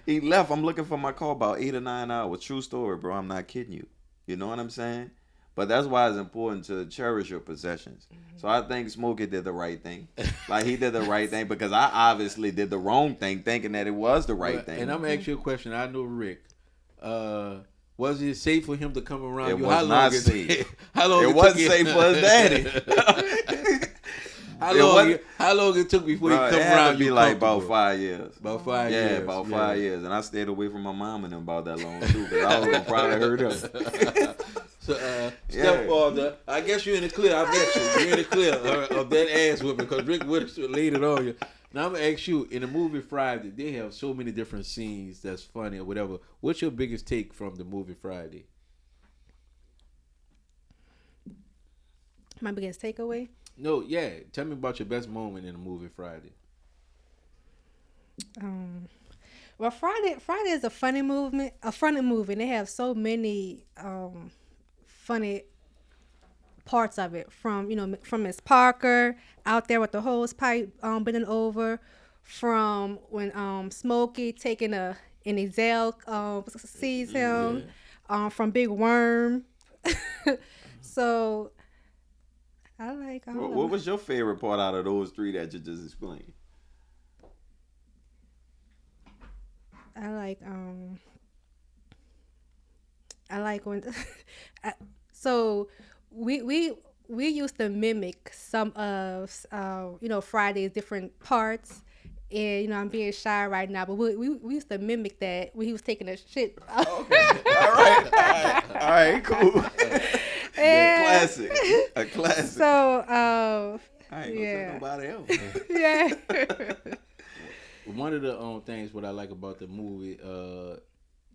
He left. I'm looking for my car about 8 or 9 hours. True story, bro. I'm not kidding you. You know what I'm saying? But that's why it's important to cherish your possessions. So I think Smokey did the right thing. Like, he did the right thing because I obviously did the wrong thing thinking that it was the right thing. And I'm going to ask you a question. I know Rick. Was it safe for him to come around it you? Was not safe. How long it wasn't safe for his daddy. How long it took before he come around? It be like about 5 years. About 5 years. Yeah, about 5 years. And I stayed away from my mom and them about that long too, because I was gonna probably hurt him. So, stepfather, I guess you're in the clear. I bet you're in the clear of that ass whipping because Rick would have laid it on you. Now I'm gonna ask you, in the movie Friday, they have so many different scenes that's funny or whatever. What's your biggest take from the movie Friday? My biggest takeaway? No, yeah. Tell me about your best moment in the movie Friday. Well, Friday is a funny movie. They have so many funny parts of it. From Miss Parker out there with the hose pipe bending over, from when Smokey taking an Ezell sees him, from Big Worm. So I like. What was your favorite part out of those three that you just explained? I like when so we used to mimic some of Friday's different parts, and I'm being shy right now, but we used to mimic that when he was taking a shit. Okay. All right, cool. And, a classic. So I ain't gonna say nobody else. Yeah. One of the things what I like about the movie,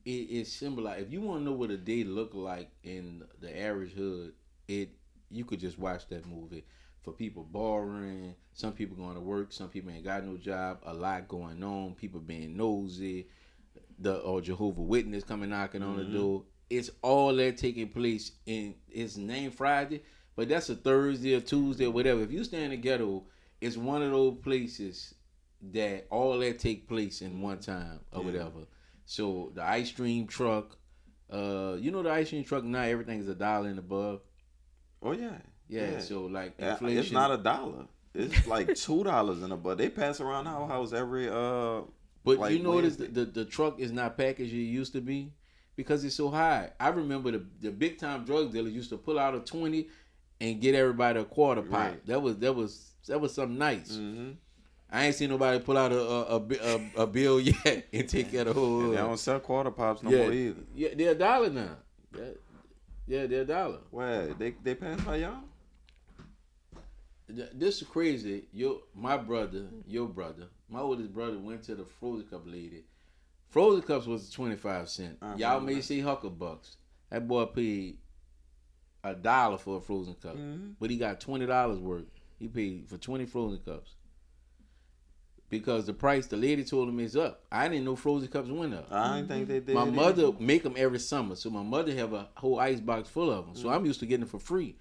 it symbolize. If you want to know what a day look like in the average hood, you could just watch that movie. For people borrowing, some people going to work, some people ain't got no job, a lot going on, people being nosy, or Jehovah Witness coming knocking on the door. It's all that taking place in. It's named Friday, but that's a Thursday or Tuesday or whatever. If you stay in the ghetto, it's one of those places that all that take place in one time or whatever. So the ice cream truck, the ice cream truck now everything is $1 and above. Oh yeah. Yeah. So like inflation, it's not $1. It's like $2 and above. They pass around our house every But like, you notice the truck is not packaged it used to be because it's so high. I remember the big time drug dealers used to pull out a 20 and get everybody a quarter pipe. Right. That was something nice. Mm-hmm. I ain't seen nobody pull out a bill yet and take care of the whole. They don't sell quarter pops no more either. Yeah, they're $1 now. Yeah, they're $1. Well, they pass by y'all. This is crazy. My oldest brother went to the Frozen Cup lady. Frozen Cups was 25 cents. Y'all may say Hucklebucks. That boy paid $1 for a Frozen Cup, but he got $20 worth. He paid for 20 Frozen Cups. Because the price, the lady told him is up. I didn't know Frozen Cups went up. I didn't think they did. My mother make them every summer. So my mother have a whole ice box full of them. So I'm used to getting them for free.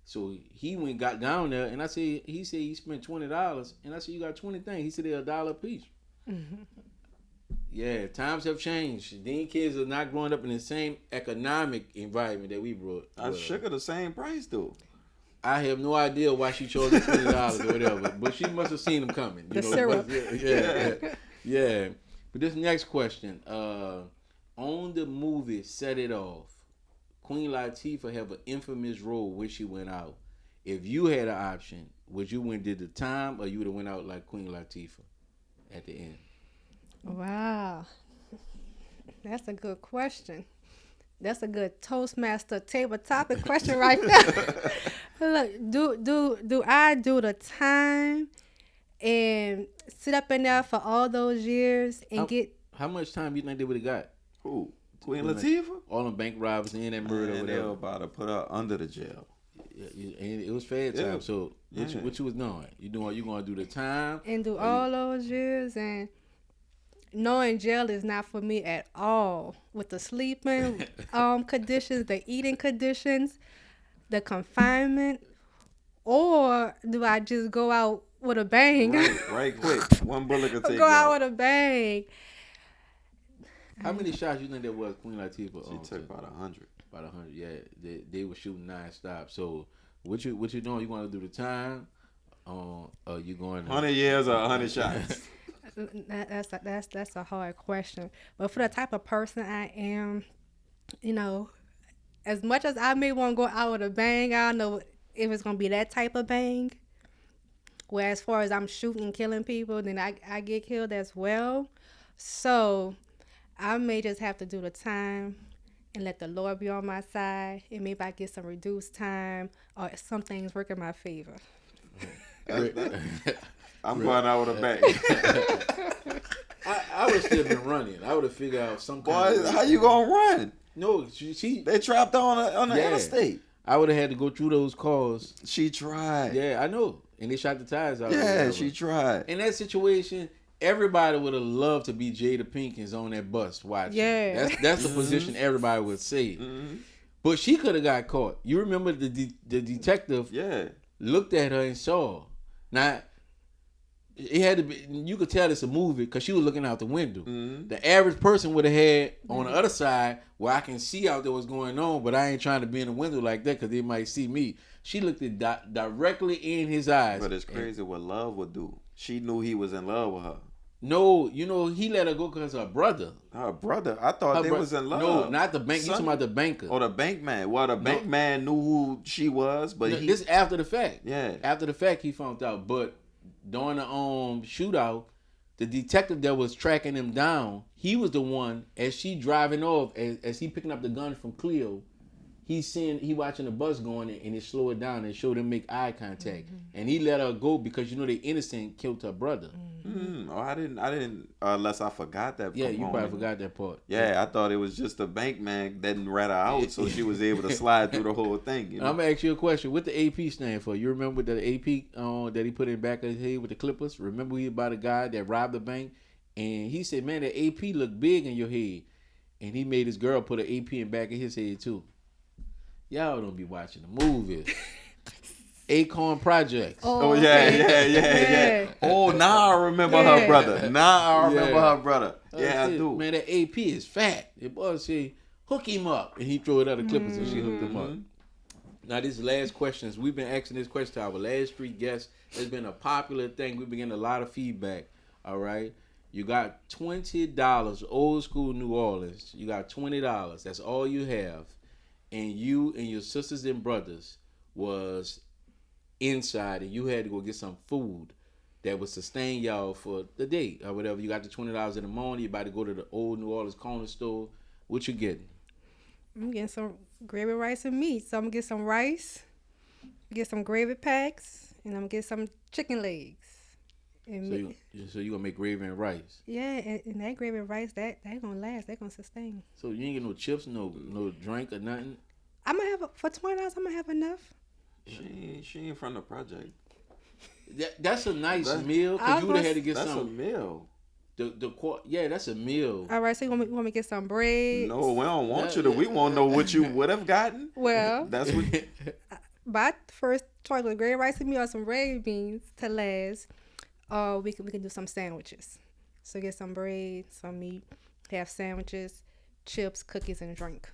So he went got down there and he said he spent $20. And I said, you got 20 things. He said they're $1 a piece. Yeah, times have changed. These kids are not growing up in the same economic environment that we brought. Sugar the same price though. I have no idea why she chose the $20 or whatever, but she must have seen them coming. The syrup. Yeah. But this next question, on the movie Set It Off, Queen Latifah have an infamous role where she went out. If you had an option, would you win did the time, or you would have went out like Queen Latifah at the end? Wow, that's a good question. That's a good Toastmaster table topic question right there. Look, do I do the time and sit up in there for all those years and get? How much time you think they would have got? Who? Queen Latifah? All them bank robberies and that murder, Man, they whatever. were about to put her under the jail. And it was fair time. Yeah. So what you was doing? You gonna do the time And do all those years, and knowing jail is not for me at all. With the sleeping conditions, the eating conditions, the confinement, or do I just go out with a bang? Right quick. One bullet could take Go you out out. with a bang. How many shots you think there was Queen Latifah? She took about 100. About 100. Yeah, they were shooting non-stop. So what you doing? You want to do the time? Or you going 100 years or 100 shots? That's a hard question. But for the type of person I am, as much as I may want to go out with a bang, I don't know if it's gonna be that type of bang. Where as far as I'm shooting and killing people, then I get killed as well. So I may just have to do the time and let the Lord be on my side, and maybe I get some reduced time or some things work in my favor. I'm going out with a bang. I would still been running. I would have figured out some kind Boy, of how you gonna run? No, she They trapped her on the interstate. I would have had to go through those cars. She tried. Yeah, I know. And they shot the tires out. Yeah, she tried. In that situation, everybody would have loved to be Jada Pinkins on that bus watching. Yeah. That's the position everybody would say. Mm-hmm. But she could have got caught. You remember the detective Yeah. looked at her and saw her. Now, it had to be, you could tell it's a movie because she was looking out the window. Mm-hmm. The average person would have had on the other side where I can see out there what's going on, but I ain't trying to be in the window like that because they might see me. She looked it directly in his eyes. But it's crazy what love would do. She knew he was in love with her. No, he let her go because her brother. Her brother, I thought they was in love. No, not the bank. You talking about the banker? Or the bank man. Well, the bank man knew who she was, but No, this after the fact. Yeah. After the fact, he found out. But during the shootout, the detective that was tracking him down, he was the one as she driving off, as he picking up the gun from Cleo. He watching the bus going and it slowed it down and showed him make eye contact, and he let her go because they innocent killed her brother. Oh, I didn't. Unless I forgot that. Yeah, component. you probably forgot that part. Yeah, I thought it was just the bank man that rat her out, so she was able to slide through the whole thing. You know? I'm gonna ask you a question. What the AP stand for? You remember the AP that he put in the back of his head with the clippers? Remember he about a guy that robbed the bank, and he said, "Man, that AP look big in your head," and he made his girl put an AP in back of his head too. Y'all don't be watching the movies. Acorn Projects. Oh yeah. Oh, now I remember her brother. Now I remember her brother. Yeah, I do. Man, that AP is fat. The boy say, hook him up, and he threw it at the clippers, and she hooked him up. Now, this last questions. We've been asking this question to our last 3 guests. It's been a popular thing. We've been getting a lot of feedback. All right. You got $20, old school New Orleans. You got $20. That's all you have. And you and your sisters and brothers was inside, and you had to go get some food that would sustain y'all for the day or whatever. You got the $20 in the morning. You about to go to the old New Orleans corner store. What you getting? I'm getting some gravy, rice, and meat. So I'm gonna get some rice, get some gravy packs, and I'm gonna get some chicken legs. And So you gonna make gravy and rice? Yeah, and that gravy and rice that gonna last. That gonna sustain. So you ain't get no chips, no drink or nothing. I'm gonna have for $20. I'm gonna have enough. She ain't from the project. That's a nice meal. Cause you would have had to get that's some. That's a meal. That's a meal. All right, so you want me to get some bread? No, we don't want you to. We want to know what you would have gotten. Well, that's what. My first choice was gravy, rice, and meat or some red beans to last. We can do some sandwiches. So get some bread, some meat, have sandwiches, chips, cookies, and a drink.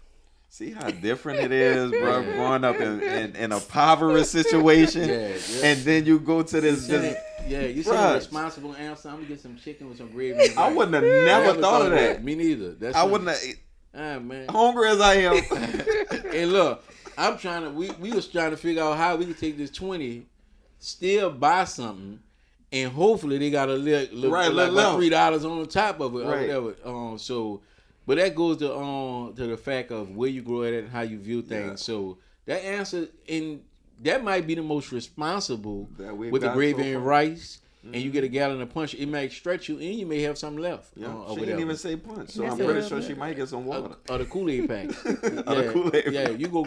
See how different it is, bro. Growing up in a impoverished situation, and then you go to this. You see a responsible answer. I'm gonna get some chicken with some gravy. And I wouldn't have never thought of that. Me neither. I wouldn't have. Man. Hungry as I am. And look, I'm trying to. We was trying to figure out how we could take this 20, still buy something, and hopefully they got a little like $3 on the top of it or whatever. But that goes to the fact of where you grow at and how you view things. Yeah. So that answer, and that might be the most responsible with the gravy and rice. Mm-hmm. And you get a gallon of punch, it might stretch you, and you may have something left. Yeah, she didn't even say punch, so I'm pretty sure she might get some water or the Kool-Aid pack. You go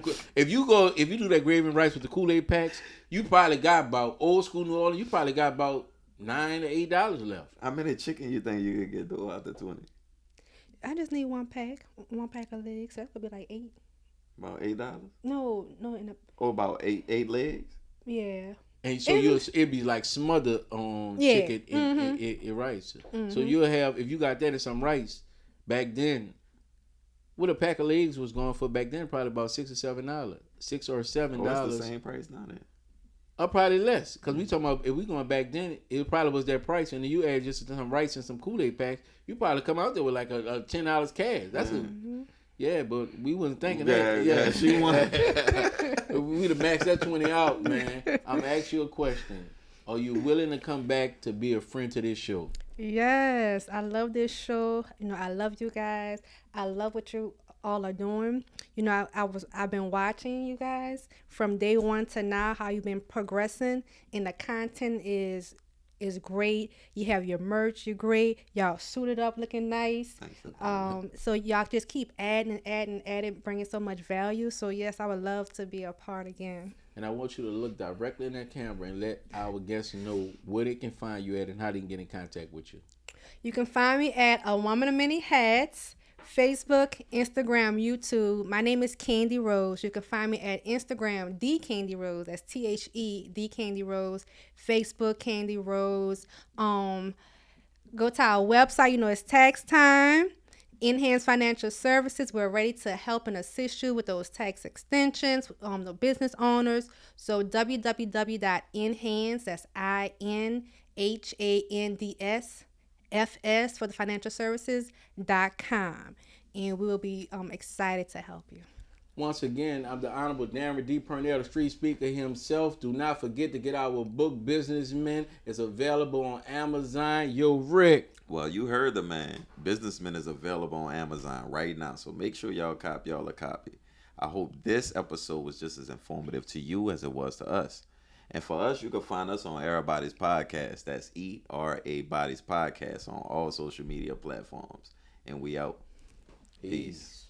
if you do that gravy and rice with the Kool-Aid packs, you probably got about old school New Orleans. You probably got about $9 to $8 left. How many chicken you think you could get though out the 20? I just need one pack of legs. That could be like 8. About $8? No. About eight legs. Yeah. And so it'd be like smothered on chicken and rice. Mm-hmm. So you'll have, if you got that and some rice, back then, what a pack of legs was going for back then, probably about $6 or $7, $6 or $7. Oh, it's the same price now then. Or probably less, because we talking about if we going back then, it probably was that price, and then you add just some rice and some Kool-Aid packs, you probably come out there with like a $10 cash. That's but we wasn't thinking that. Yeah, she wanted. We'd have maxed that 20 out, man. I'm gonna ask you a question. Are you willing to come back to be a friend to this show? Yes, I love this show. I love you guys. I love what you all are doing. I've been watching you guys from day one to now, how you've been progressing, and the content is great. You have your merch, you're great. Y'all suited up, looking nice. So y'all just keep adding, bringing so much value. So yes, I would love to be a part again. And I want you to look directly in that camera and let our guests know where they can find you at and how they can get in contact with you. You can find me at A Woman of Many Hats, Facebook, Instagram, YouTube. My name is Kandy Rose. You can find me at Instagram, The Kandy Rose. That's THE, The Kandy Rose. Facebook, Kandy Rose. Go to our website. It's tax time. InHands Financial Services. We're ready to help and assist you with those tax extensions, the business owners. So www.InHands, that's INHANDS. FS for the financial services.com, and we will be excited to help you. Once again, I'm the Honorable Darren D. Purnell, the street speaker himself. Do not forget to get our book, Businessmen. It's available on Amazon. Yo, Rick. Well, you heard the man. Businessmen is available on Amazon right now, so make sure y'all copy a copy. I hope this episode was just as informative to you as it was to us. And for us, you can find us on EraBody's podcast. That's EraBody's podcast on all social media platforms. And we out. Peace.